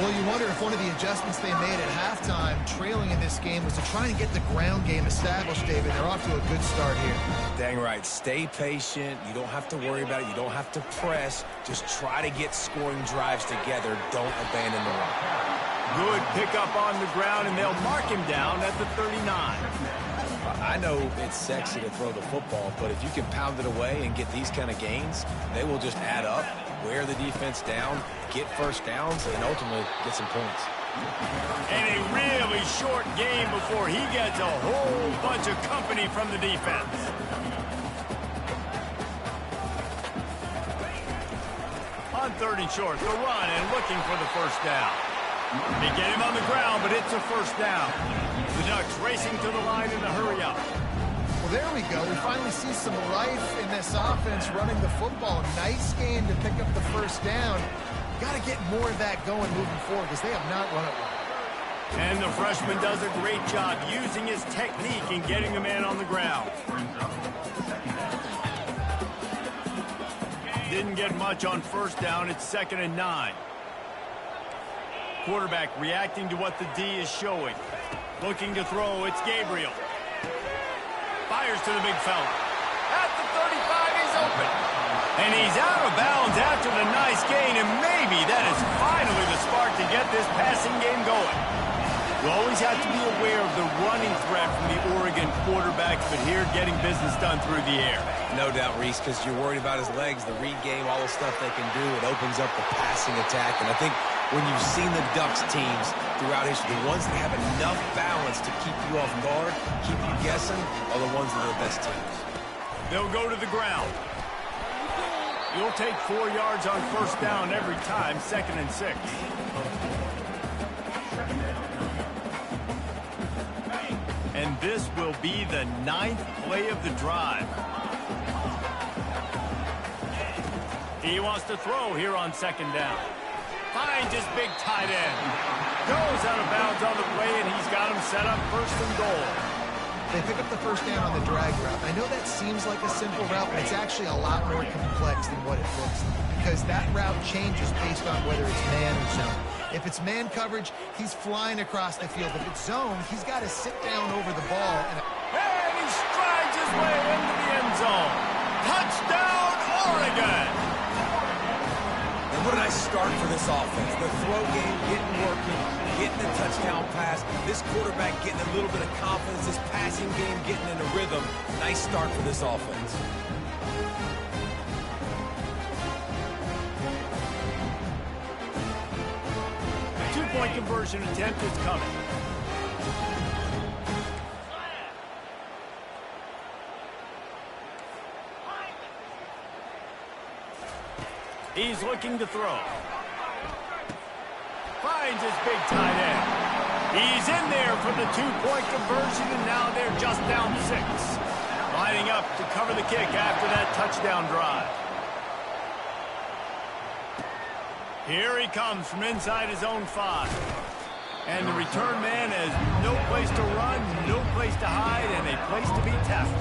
[SPEAKER 5] Well, you wonder if one of the adjustments they made at halftime, trailing in this game, was to try and get the ground game established, David. They're off to a good start here.
[SPEAKER 2] Dang right. Stay patient. You don't have to worry about it. You don't have to press. Just try to get scoring drives together. Don't abandon the run.
[SPEAKER 1] Good pickup on the ground, and they'll mark him down at the 39.
[SPEAKER 2] I know it's sexy to throw the football, but if you can pound it away and get these kind of gains, they will just add up, wear the defense down, get 1st downs, and ultimately get some points.
[SPEAKER 1] And a really short game before he gets a whole bunch of company from the defense. On 3rd and short, the run and looking for the 1st down. They get him on the ground, but it's a 1st down. The Ducks racing to the line in the hurry-up.
[SPEAKER 5] Well, there we go. We finally see some life in this offense running the football. Nice game to pick up the first down. Got to get more of that going moving forward because they have not run it well.
[SPEAKER 1] And the freshman does a great job using his technique and getting the man on the ground. Didn't get much on first down. It's 2nd and 9. Quarterback reacting to what the D is showing. Looking to throw. It's Gabriel. Fires to the big fella. At the 35, he's open. And he's out of bounds after the nice gain, and maybe that is finally the spark to get this passing game going. You always have to be aware of the running threat from the Oregon quarterbacks, but here getting business done through the air.
[SPEAKER 2] No doubt, Reese, because you're worried about his legs, the read game, all the stuff they can do. It opens up the passing attack. And I think when you've seen the Ducks teams throughout history, the ones that have enough balance to keep you off guard, keep you guessing, are the ones that are the best teams.
[SPEAKER 1] They'll go to the ground. You'll take 4 yards on first down every time, 2nd and 6. And this will be the 9th play of the drive. He wants to throw here on 2nd down. Finds his big tight end. Goes out of bounds on the play, and he's got him set up 1st and goal.
[SPEAKER 5] They pick up the first down on the drag route. I know that seems like a simple route, but it's actually a lot more complex than what it looks like because that route changes based on whether it's man or zone. If it's man coverage, he's flying across the field. If it's zone, he's got to sit down over the ball.
[SPEAKER 1] And he strides his way into the end zone. Touchdown, Oregon!
[SPEAKER 2] And what a nice start for this offense. The throw game getting working, getting the touchdown pass. This quarterback getting a little bit of confidence. This passing game getting in a rhythm. Nice start for this offense.
[SPEAKER 1] Two-point conversion attempt is coming. He's looking to throw. Finds his big tight end. He's in there for the two-point conversion, and now they're just down 6. Lining up to cover the kick after that touchdown drive. Here he comes from inside his own 5. And the return man has no place to run, no place to hide, and a place to be tackled.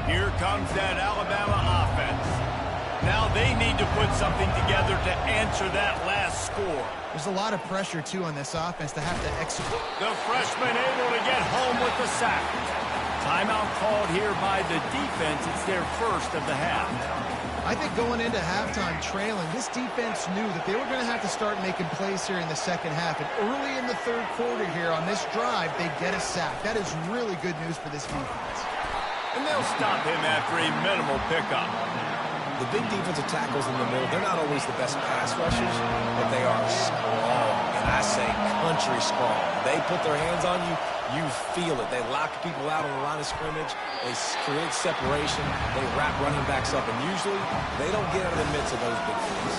[SPEAKER 1] Here comes that Alabama offense. Now they need to put something together to answer that last score.
[SPEAKER 5] There's a lot of pressure, too, on this offense to have to execute.
[SPEAKER 1] The freshman able to get home with the sack. Timeout called here by the defense. It's their first of the half.
[SPEAKER 5] I think going into halftime trailing, this defense knew that they were going to have to start making plays here in the second half. And early in the third quarter here on this drive, they get a sack. That is really good news for this defense.
[SPEAKER 1] And they'll stop him after a minimal pickup.
[SPEAKER 2] The big defensive tackles in the middle, they're not always the best pass rushers, but they are strong. And I say country strong. They put their hands on you, you feel it. They lock people out on the line of scrimmage. They create separation. They wrap running backs up. And usually, they don't get out of the midst of those big things.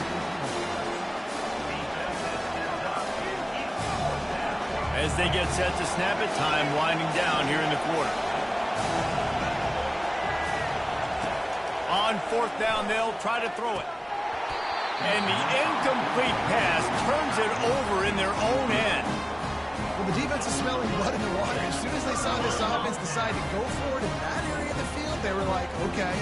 [SPEAKER 1] As they get set to snap it, time winding down here in the quarter. On 4th down, they'll try to throw it. And the incomplete pass turns it over in their own end.
[SPEAKER 5] Well, the defense is smelling blood in the water. As soon as they saw this offense decide to go for it in that area of the field, they were like, okay,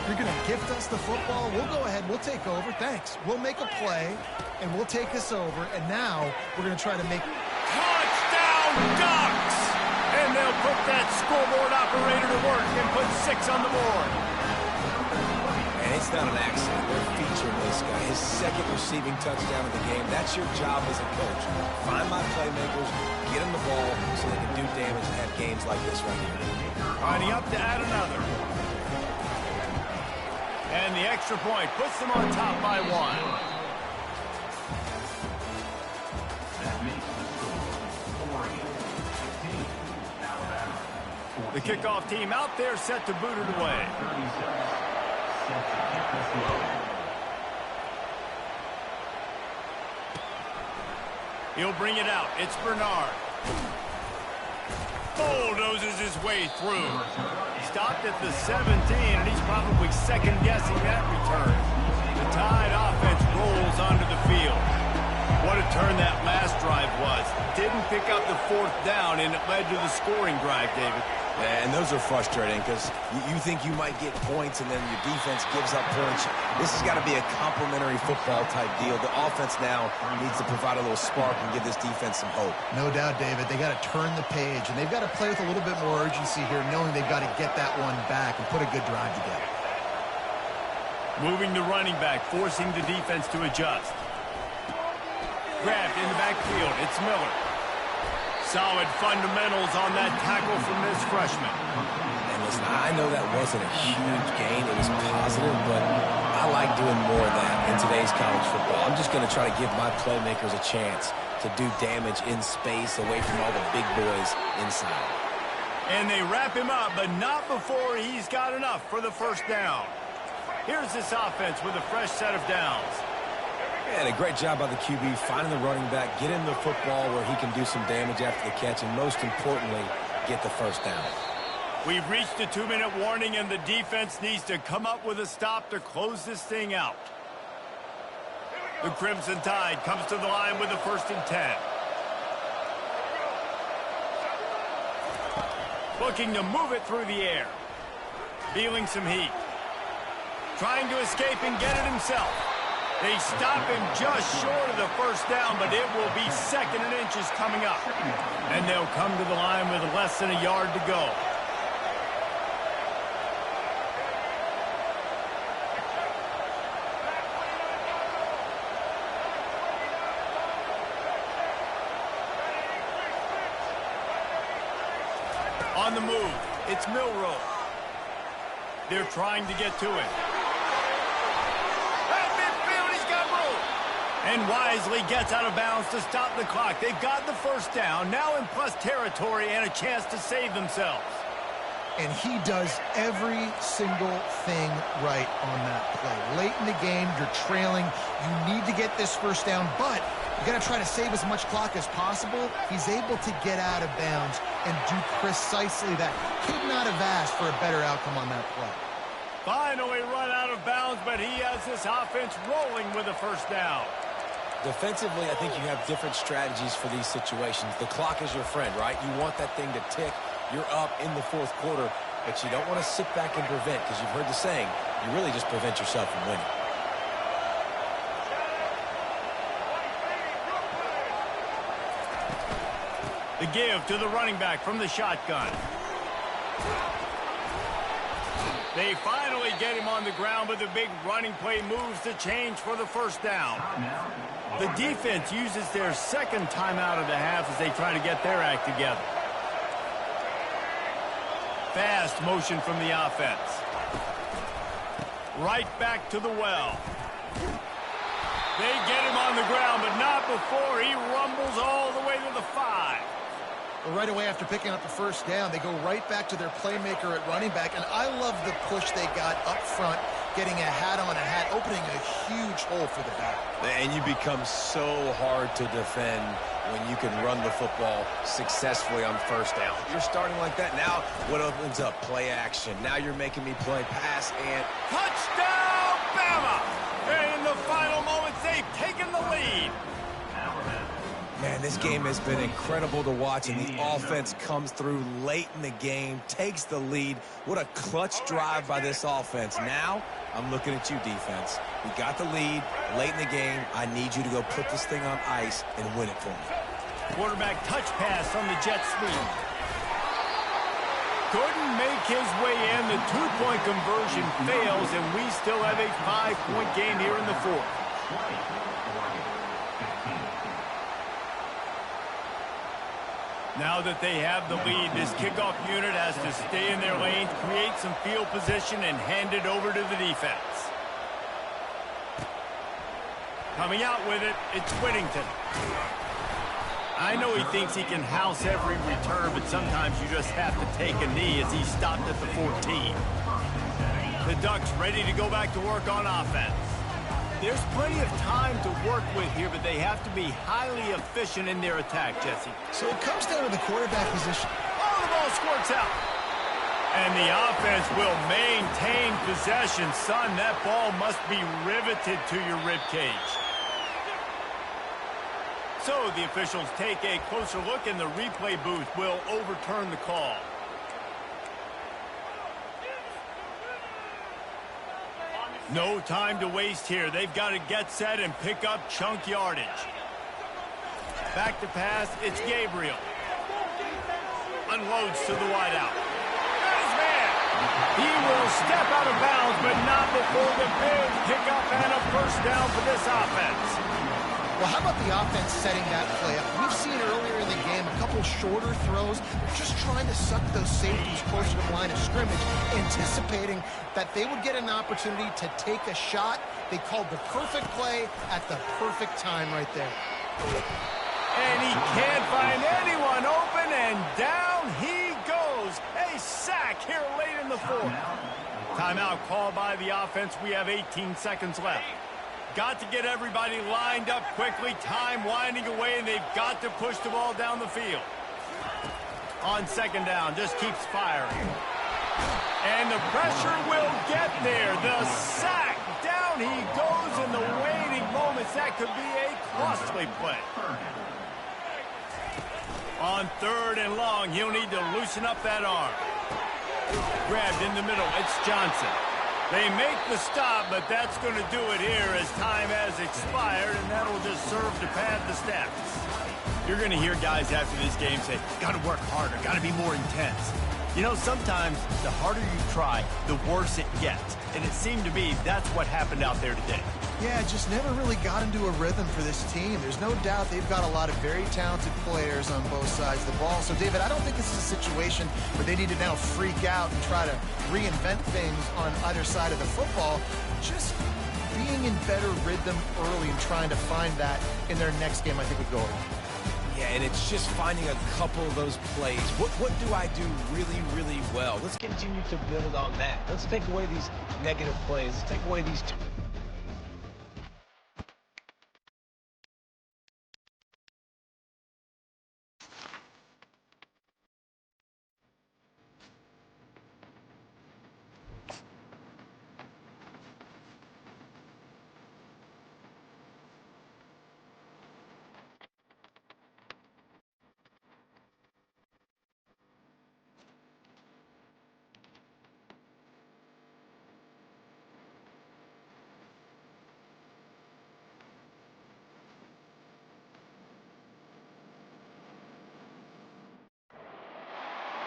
[SPEAKER 5] you're going to gift us the football. We'll go ahead. We'll take over. Thanks. We'll make a play, and we'll take this over. And now we're going to try to make...
[SPEAKER 1] Touchdown, Ducks! And they'll put that scoreboard operator to work and put 6 on the board.
[SPEAKER 2] And it's not an accident. They're featuring this guy. His second receiving touchdown of the game. That's your job as a coach. Find my playmakers, get them the ball so they can do damage and have games like this right here.
[SPEAKER 1] Lining up to add another. And the extra point puts them on top by 1. The kickoff team out there set to boot it away. He'll bring it out. It's Bernard. Bulldozes his way through. Stopped at the 17, and he's probably second-guessing that return. The Tide offense rolls onto the field. What a turn that last drive was. Didn't pick up the fourth down, and it led to the scoring drive, David.
[SPEAKER 2] And those are frustrating because you think you might get points and then your defense gives up points. This has got to be a complementary football type deal. The offense now needs to provide a little spark and give this defense some hope.
[SPEAKER 5] No doubt, David. They got to turn the page, and they've got to play with a little bit more urgency here, knowing they've got to get that one back and put a good drive together.
[SPEAKER 1] Moving the running back, forcing the defense to adjust. Grabbed in the backfield. It's Miller. Solid fundamentals on that tackle from this freshman.
[SPEAKER 2] And listen, I know that wasn't a huge gain. It was positive, but I like doing more of that in today's college football. I'm just going to try to give my playmakers a chance to do damage in space away from all the big boys inside.
[SPEAKER 1] And they wrap him up, but not before he's got enough for the first down. Here's this offense with a fresh set of downs.
[SPEAKER 2] And a great job by the QB finding the running back, get him the football where he can do some damage after the catch, and most importantly, get the first down.
[SPEAKER 1] We've reached the 2-minute warning, and the defense needs to come up with a stop to close this thing out. The Crimson Tide comes to the line with the 1st and 10. Looking to move it through the air. Feeling some heat. Trying to escape and get it himself. They stop him just short of the first down, but it will be 2nd and inches coming up. And they'll come to the line with less than a yard to go. On the move, it's Milroe. They're trying to get to it. And wisely gets out of bounds to stop the clock. They've got the first down, now in plus territory and a chance to save themselves.
[SPEAKER 5] And he does every single thing right on that play. Late in the game, you're trailing. You need to get this first down, but you got to try to save as much clock as possible. He's able to get out of bounds and do precisely that. Could not have asked for a better outcome on that play.
[SPEAKER 1] Finally run out of bounds, but he has this offense rolling with a first down.
[SPEAKER 2] Defensively, I think you have different strategies for these situations. The clock is your friend, right? You want that thing to tick. You're up in the 4th quarter, but you don't want to sit back and prevent, because you've heard the saying, you really just prevent yourself from winning.
[SPEAKER 1] The give to the running back from the shotgun. They finally get him on the ground, but the big running play moves the change for the first down. The defense uses their 2nd timeout of the half as they try to get their act together. Fast motion from the offense. Right back to the well. They get him on the ground, but not before he rumbles all the way to the 5.
[SPEAKER 5] Well, right away after picking up the first down, they go right back to their playmaker at running back. And I love the push they got up front, getting a hat on a hat, opening a huge hole for the back.
[SPEAKER 2] And you become so hard to defend when you can run the football successfully on first down. You're starting like that. Now what opens up? Play action. Now you're making me play pass and...
[SPEAKER 1] Touchdown, Bama! And in the final moments, they've taken the lead.
[SPEAKER 2] Man, this game has been incredible to watch, and the offense comes through late in the game, takes the lead. What a clutch drive by this offense. Now, I'm looking at you, defense. We got the lead late in the game. I need you to go put this thing on ice and win it for me.
[SPEAKER 1] Quarterback touch pass from the jet sweep. Couldn't make his way in. The 2-point conversion fails, and we still have a 5-point game here in the 4th. Now that they have the lead, this kickoff unit has to stay in their lanes, create some field position, and hand it over to the defense. Coming out with it, it's Whittington. I know he thinks he can house every return, but sometimes you just have to take a knee as he stopped at the 14. The Ducks ready to go back to work on offense. There's plenty of time to work with here, but they have to be highly efficient in their attack, Jesse.
[SPEAKER 5] So it comes down to the quarterback position.
[SPEAKER 1] Oh, the ball squirts out. And the offense will maintain possession. Son, that ball must be riveted to your rib cage. So the officials take a closer look, and the replay booth will overturn the call. No time to waste here. They've got to get set and pick up chunk yardage. Back to pass, it's Gabriel. Unloads to the wideout. Got his man. He will step out of bounds, but not before the big pickup and a first down for this offense.
[SPEAKER 5] Well, how about the offense setting that play up? We've seen earlier in the game a couple shorter throws, just trying to suck those safeties closer to the line of scrimmage, anticipating that they would get an opportunity to take a shot. They called the perfect play at the perfect time right there.
[SPEAKER 1] And he can't find anyone open, and down he goes. A sack here late in the fourth. Timeout called by the offense. We have 18 seconds left. Got to get everybody lined up quickly. Time winding away, and they've got to push the ball down the field. On second down, just keeps firing. And the pressure will get there. The sack. Down he goes in the waiting moments. That could be a costly play. On third and long, he'll need to loosen up that arm. Grabbed in the middle. It's Johnson. They make the stop, but that's going to do it here as time has expired, and that'll just serve to pad the stats. You're going to hear guys after this game say, got to work harder, got to be more intense. You know, sometimes the harder you try, the worse it gets. And it seemed to me that's what happened out there today.
[SPEAKER 5] Yeah, just never really got into a rhythm for this team. There's no doubt they've got a lot of very talented players on both sides of the ball. So, David, I don't think this is a situation where they need to now freak out and try to reinvent things on either side of the football. Just being in better rhythm early and trying to find that in their next game, I think would go a long way.
[SPEAKER 2] Yeah, and it's just finding a couple of those plays. What do I do really, really well? Let's continue to build on that. Let's take away these negative plays. Let's take away these...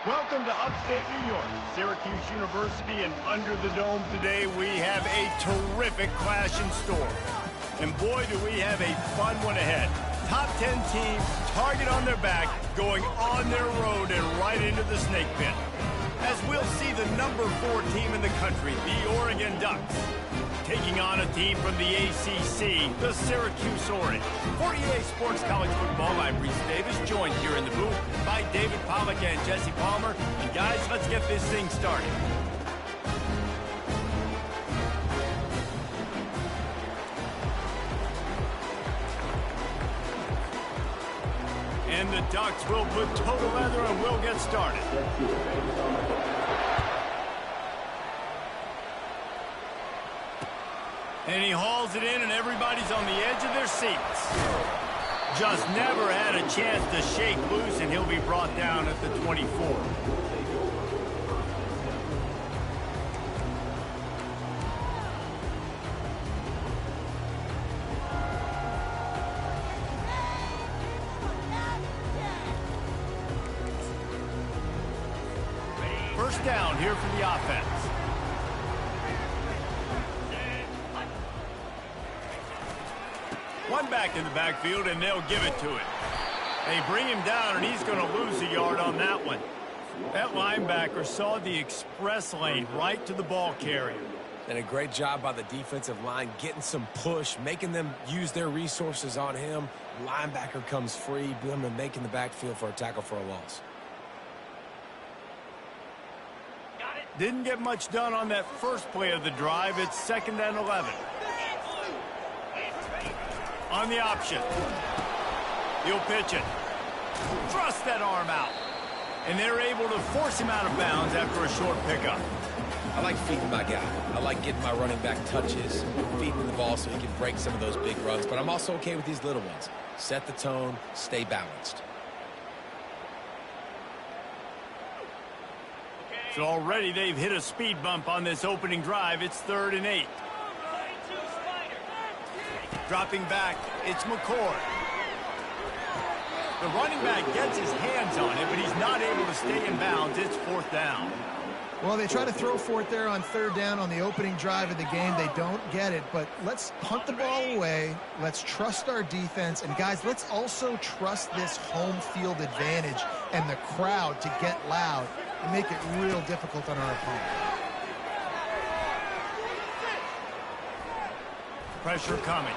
[SPEAKER 1] Welcome to upstate New York, Syracuse University, and under the dome today we have a terrific clash in store. And boy, do we have a fun one ahead. Top 10 teams, target on their back, going on their road and right into the snake pit. As we'll see the number 4 team in the country, the Oregon Ducks, taking on a team from the ACC, the Syracuse Orange. For EA Sports College Football, I'm Reese Davis, joined here in the booth by David Pollack and Jesse Palmer. And guys, let's get this thing started. And the Ducks will put total leather and we'll get started. And he hauls it in, and everybody's on the edge of their seats. Just never had a chance to shake loose, and he'll be brought down at the 24. First down here for the offense. One back in the backfield, and they'll give it to him. They bring him down, and he's going to lose a yard on that one. That linebacker saw the express lane right to the ball carrier.
[SPEAKER 2] And a great job by the defensive line, getting some push, making them use their resources on him. Linebacker comes free, them and making the backfield for a tackle for a loss.
[SPEAKER 1] Didn't get much done on that first play of the drive. It's 2nd and 11. On the option. He'll pitch it. Thrust that arm out. And they're able to force him out of bounds after a short pickup.
[SPEAKER 2] I like feeding my guy. I like getting my running back touches, feeding the ball so he can break some of those big runs. But I'm also okay with these little ones. Set the tone, stay balanced.
[SPEAKER 1] So already they've hit a speed bump on this opening drive. It's 3rd and 8. Dropping back, it's McCord. The running back gets his hands on it, but he's not able to stay in bounds. It's 4th down.
[SPEAKER 5] Well, they try to throw for it there on 3rd down on the opening drive of the game. They don't get it, but let's punt the ball away. Let's trust our defense. And, guys, let's also trust this home field advantage and the crowd to get loud and make it real difficult on our opponent.
[SPEAKER 1] Pressure coming.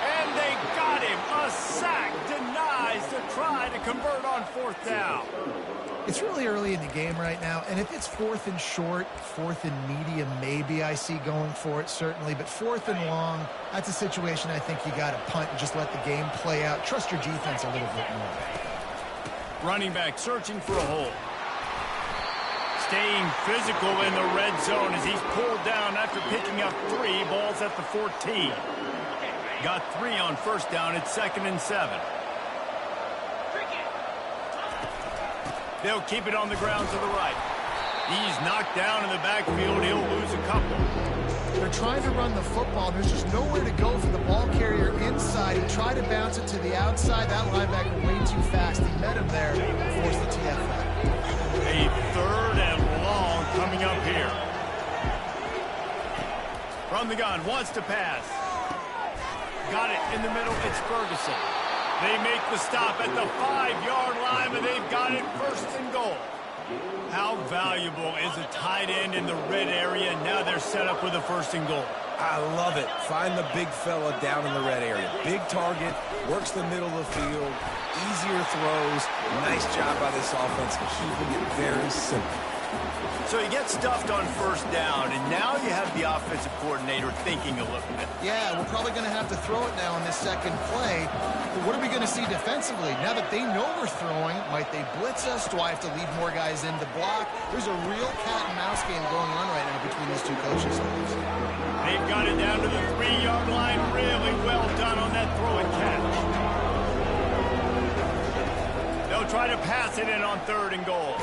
[SPEAKER 1] And they got him. A sack denies the try to convert on 4th down.
[SPEAKER 5] It's really early in the game right now, and if it's 4th and short, 4th and medium, maybe I see going for it, certainly. But 4th and long, that's a situation I think you got to punt and just let the game play out. Trust your defense a little bit more.
[SPEAKER 1] Running back searching for a hole. Staying physical in the red zone as he's pulled down after picking up 3 balls at the 14. Got 3 on 1st down. It's 2nd and 7. They'll keep it on the ground to the right. He's knocked down in the backfield. He'll lose a couple.
[SPEAKER 5] They're trying to run the football. There's just nowhere to go for the ball carrier inside. He tried to bounce it to the outside. That linebacker way too fast. He met him there and forced the TFL.
[SPEAKER 1] A 3rd and long coming up here. From the gun, wants to pass. Got it in the middle. It's Ferguson. They make the stop at the 5-yard line, but they've got it 1st and goal. How valuable is a tight end in the red area? Now they're set up with a 1st and goal.
[SPEAKER 2] I love it. Find the big fella down in the red area. Big target, works the middle of the field, easier throws. Nice job by this offense keeping it very simple.
[SPEAKER 1] So he gets stuffed on 1st down, and now you have the offensive coordinator thinking a little bit.
[SPEAKER 5] Yeah, we're probably going to have to throw it now on this 2nd play. But what are we going to see defensively? Now that they know we're throwing, might they blitz us? Do I have to leave more guys in to block? There's a real cat-and-mouse game going on right now between these two coaching staffs.
[SPEAKER 1] They've got it down to the 3-yard line. Really well done on that throw and catch. They'll try to pass it in on 3rd and goal.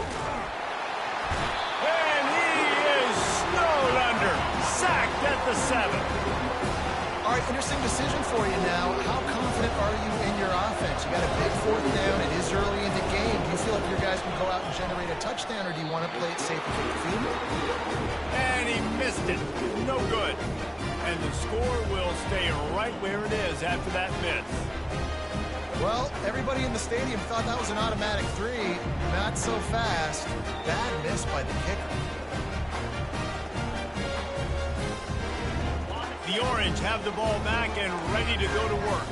[SPEAKER 1] And he is snowed under. Sacked at the 7.
[SPEAKER 5] All right, interesting decision for you now. How confident are you in your offense? You got a big 4th down. It is early in the game. Do you feel like your guys can go out and generate a touchdown, or do you want to play it safe and get the field goal?
[SPEAKER 1] And he missed it. No good. And the score will stay right where it is after that miss.
[SPEAKER 5] Well, everybody in the stadium thought that was an automatic 3. Not so fast. Bad miss by the kicker.
[SPEAKER 1] The Orange have the ball back and ready to go to work.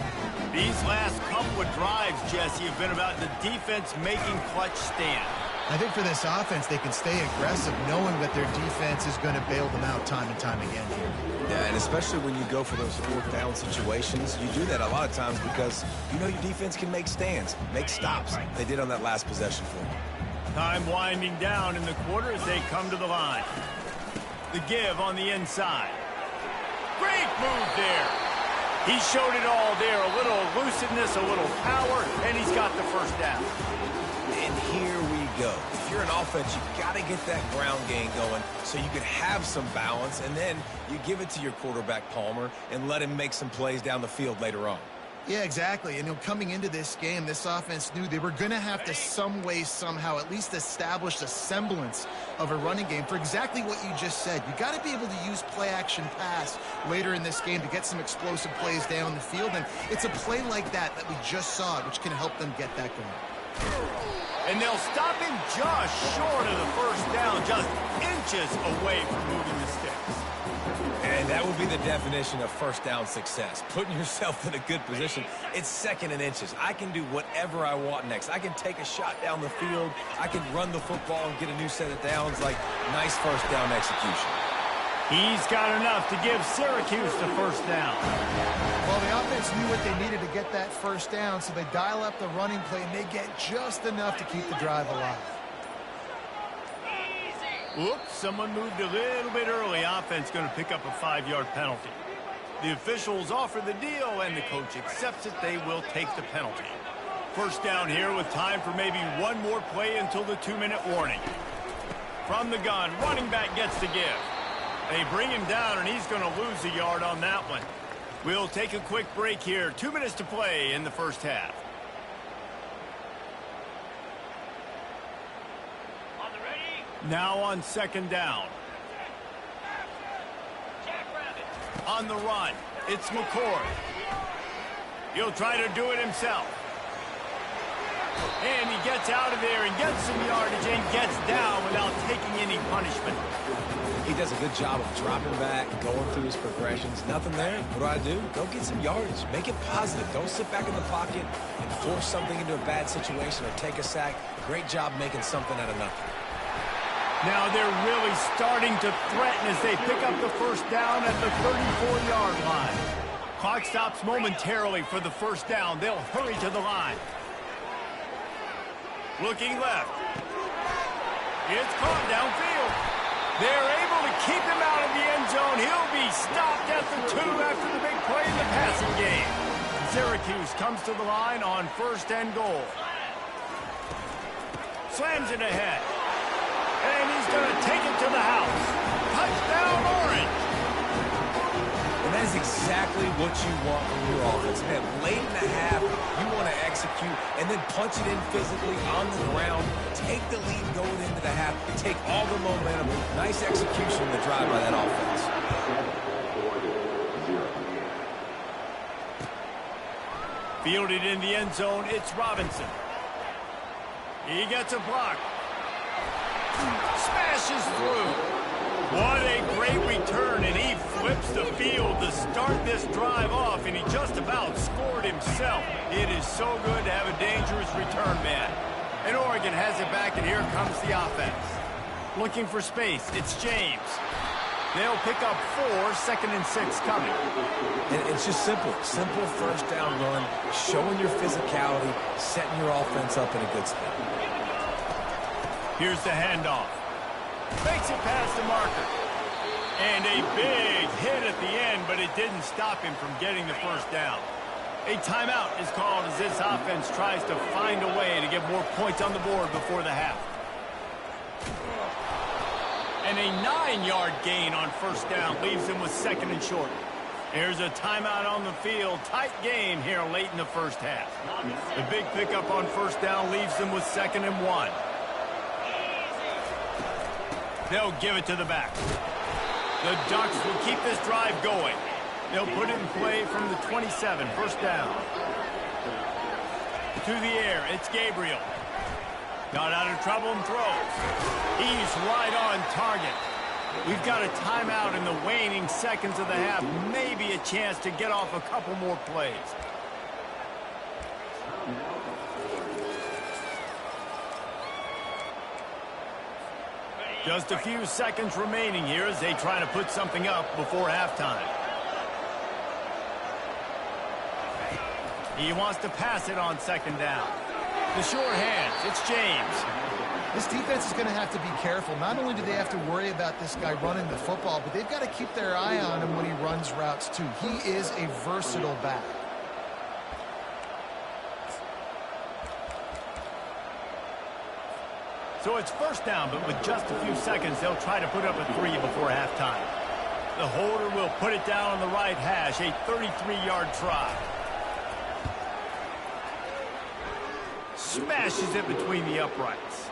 [SPEAKER 1] These last couple of drives, Jesse, have been about the defense making clutch stand.
[SPEAKER 5] I think for this offense, they can stay aggressive knowing that their defense is going to bail them out time and time again here.
[SPEAKER 2] Yeah, and especially when you go for those 4th down situations, you do that a lot of times because you know your defense can make stands, make stops. They did on that last possession for them.
[SPEAKER 1] Time winding down in the quarter as they come to the line. The give on the inside. Great move there. He showed it all there. A little elusiveness, a little power, and he's got the 1st down.
[SPEAKER 2] And here we go. If you're an offense, you got to get that ground game going so you can have some balance, and then you give it to your quarterback, Palmer, and let him make some plays down the field later on.
[SPEAKER 5] Yeah, exactly. And coming into this game, this offense knew they were going to have to some way, somehow, at least establish a semblance of a running game for exactly what you just said. You got to be able to use play-action pass later in this game to get some explosive plays down the field. And it's a play like that we just saw, which can help them get that going.
[SPEAKER 1] And they'll stop him just short of the 1st down, just inches away from moving the sticks.
[SPEAKER 2] And that would be the definition of 1st down success. Putting yourself in a good position. It's 2nd and inches. I can do whatever I want next. I can take a shot down the field. I can run the football and get a new set of downs. Like, nice 1st down execution.
[SPEAKER 1] He's got enough to give Syracuse the first down.
[SPEAKER 5] Well, the offense knew what they needed to get that first down, so they dial up the running play, and they get just enough to keep the drive alive.
[SPEAKER 1] Oops, someone moved a little bit early. Offense going to pick up a 5-yard penalty. The officials offer the deal, and the coach accepts it. They will take the penalty. First down here with time for maybe one more play until the 2-minute warning. From the gun, running back gets the give. They bring him down, and he's going to lose a yard on that one. We'll take a quick break here. 2 minutes to play in the first half. Now on second down. On the run, it's McCord. He'll try to do it himself. And he gets out of there and gets some yardage and gets down without taking any punishment.
[SPEAKER 2] He does a good job of dropping back, going through his progressions. Nothing there. What do? Go get some yardage. Make it positive. Don't sit back in the pocket and force something into a bad situation or take a sack. Great job making something out of nothing.
[SPEAKER 1] Now they're really starting to threaten as they pick up the first down at the 34-yard line. Clock stops momentarily for the first down. They'll hurry to the line. Looking left. It's caught downfield. They're able to keep him out of the end zone. He'll be stopped at the 2 after the big play in the passing game. Syracuse comes to the line on first and goal. Slams it ahead. And he's going to take it to the house. Touchdown, Orange.
[SPEAKER 2] And that is exactly what you want from your offense. Man, late in the half, you want to execute and then punch it in physically on the ground. Take the lead going into the half. Take all the momentum. Nice execution in the drive by that offense.
[SPEAKER 1] Fielded in the end zone, it's Robinson. He gets a block. Smashes through. What a great return, and he flips the field to start this drive off, and he just about scored himself. It is so good to have a dangerous return man. And Oregon has it back, and here comes the offense. Looking for space, it's James. They'll pick up 4, 2nd and 6 coming.
[SPEAKER 2] And it's just simple. Simple first down run, showing your physicality, setting your offense up in a good spot.
[SPEAKER 1] Here's the handoff. Makes it past the marker. And a big hit at the end, but it didn't stop him from getting the first down. A timeout is called as this offense tries to find a way to get more points on the board before the half. And a 9-yard gain on first down leaves them with 2nd and short. Here's a timeout on the field. Tight game here late in the first half. The big pickup on first down leaves them with 2nd and 1. They'll give it to the back. The Ducks will keep this drive going. They'll put it in play from the 27, first down. To the air, it's Gabriel. Got out of trouble and throws. He's right on target. We've got a timeout in the waning seconds of the half. Maybe a chance to get off a couple more plays. Just a few seconds remaining here as they try to put something up before halftime. He wants to pass it on 2nd down. The short hands, it's James.
[SPEAKER 5] This defense is going to have to be careful. Not only do they have to worry about this guy running the football, but they've got to keep their eye on him when he runs routes too. He is a versatile back.
[SPEAKER 1] So it's first down, but with just a few seconds, they'll try to put up a 3 before halftime. The holder will put it down on the right hash, a 33-yard try. Smashes it between the uprights.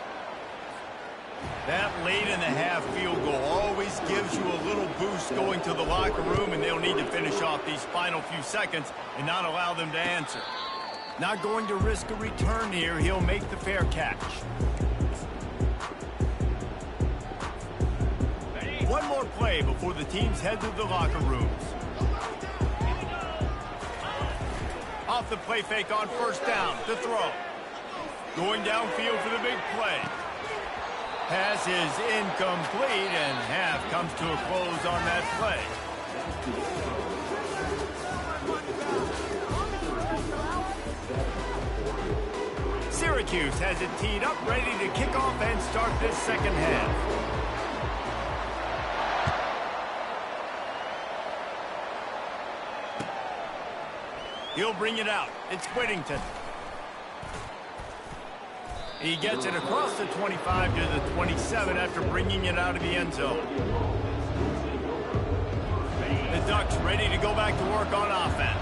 [SPEAKER 1] That late in the half field goal always gives you a little boost going to the locker room, and they'll need to finish off these final few seconds and not allow them to answer. Not going to risk a return here. He'll make the fair catch. One more play before the teams head to the locker rooms. Off the play fake on first down to throw. Going downfield for the big play. Pass is incomplete, and half comes to a close on that play. Syracuse has it teed up, ready to kick off and start this second half. He'll bring it out. It's Whittington. He gets it across the 25 to the 27 after bringing it out of the end zone. The Ducks ready to go back to work on offense.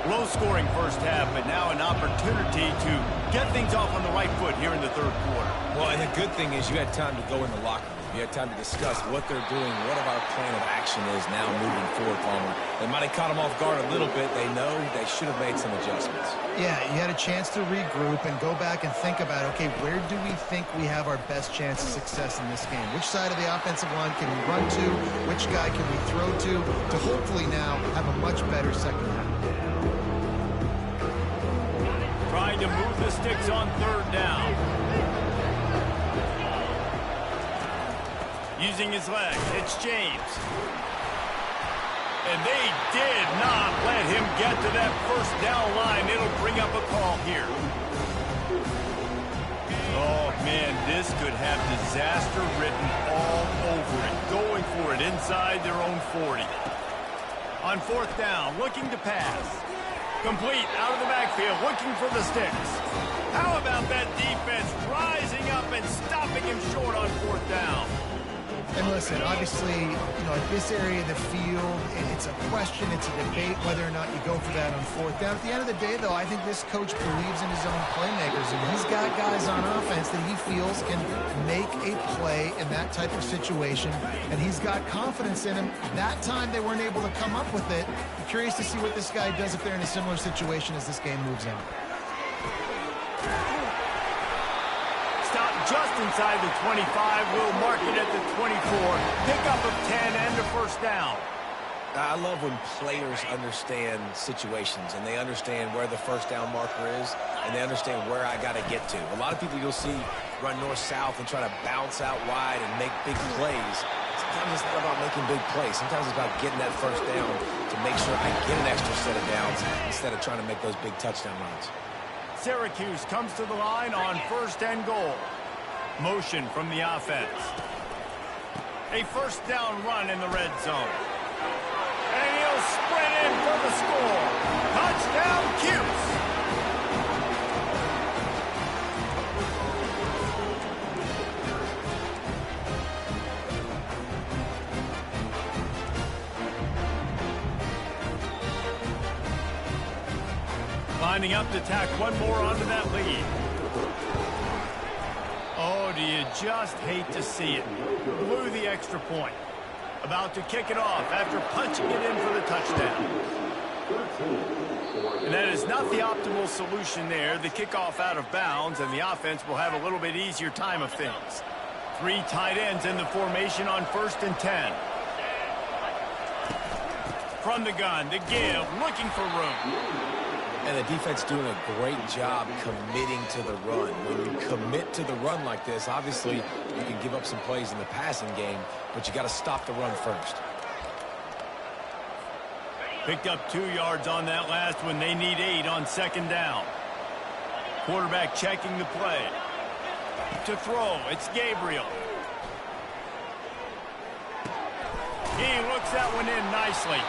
[SPEAKER 1] Low-scoring first half, but now an opportunity to get things off on the right foot here in the third quarter.
[SPEAKER 2] Well, and the good thing is you had time to go in the locker room. You had time to discuss what they're doing, what our plan of action is now moving forward from them. They might have caught them off guard a little bit. They know they should have made some adjustments.
[SPEAKER 5] Yeah, you had a chance to regroup and go back and think about, okay, where do we think we have our best chance of success in this game? Which side of the offensive line can we run to? Which guy can we throw to hopefully now have a much better second half?
[SPEAKER 1] Trying to move the sticks on third down. Using his legs, it's James. And they did not let him get to that first down line. It'll bring up a call here. Oh, man, this could have disaster written all over it. Going for it inside their own 40. On fourth down, looking to pass. Complete out of the backfield, looking for the sticks. How about that defense rising up and stopping him short on fourth down?
[SPEAKER 5] And listen, obviously, at this area of the field, it's a question, it's a debate whether or not you go for that on fourth down. At the end of the day, though, I think this coach believes in his own playmakers, and he's got guys on offense that he feels can make a play in that type of situation, and he's got confidence in him. That time they weren't able to come up with it. I'm curious to see what this guy does if they're in a similar situation as this game moves on.
[SPEAKER 1] Just inside the 25, we'll mark it at the 24. Pickup of 10 and a first down.
[SPEAKER 2] I love when players understand situations and they understand where the first down marker is and they understand where I got to get to. A lot of people you'll see run north-south and try to bounce out wide and make big plays. Sometimes it's not about making big plays. Sometimes it's about getting that first down to make sure I get an extra set of downs instead of trying to make those big touchdown runs.
[SPEAKER 1] Syracuse comes to the line on first and goal. Motion from the offense. A first down run in the red zone. And he'll sprint in for the score. Touchdown, Cuse. Lining up to tack one more onto that lead. Oh, do you just hate to see it? Blew the extra point. About to kick it off after punching it in for the touchdown. And that is not the optimal solution there. The kickoff out of bounds, and the offense will have a little bit easier time of things. Three tight ends in the formation on 1st and 10. From the gun, the give, looking for room.
[SPEAKER 2] And the defense doing a great job committing to the run. When you commit to the run like this, obviously you can give up some plays in the passing game, but you got to stop the run first.
[SPEAKER 1] Picked up 2 yards on that last one. They need 8 on second down. Quarterback checking the play. To throw, it's Gabriel. He looks that one in nicely.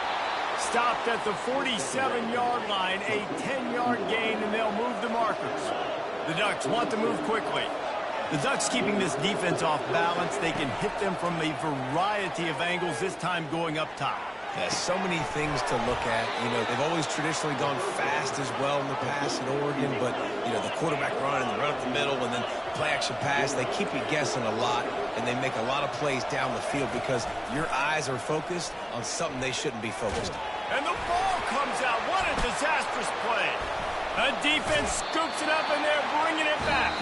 [SPEAKER 1] Stopped at the 47-yard line, a 10-yard gain, and they'll move the markers. The Ducks want to move quickly. The Ducks keeping this defense off balance. They can hit them from a variety of angles, this time going up top.
[SPEAKER 2] There's so many things to look at. They've always traditionally gone fast as well in the past in Oregon, but, the quarterback run and the run up the middle and then play-action pass, they keep you guessing a lot, and they make a lot of plays down the field because your eyes are focused on something they shouldn't be focused on.
[SPEAKER 1] And the ball comes out. What a disastrous play. The defense scoops it up, and they're bringing it back.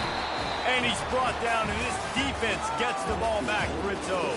[SPEAKER 1] And he's brought down, and this defense gets the ball back for its own.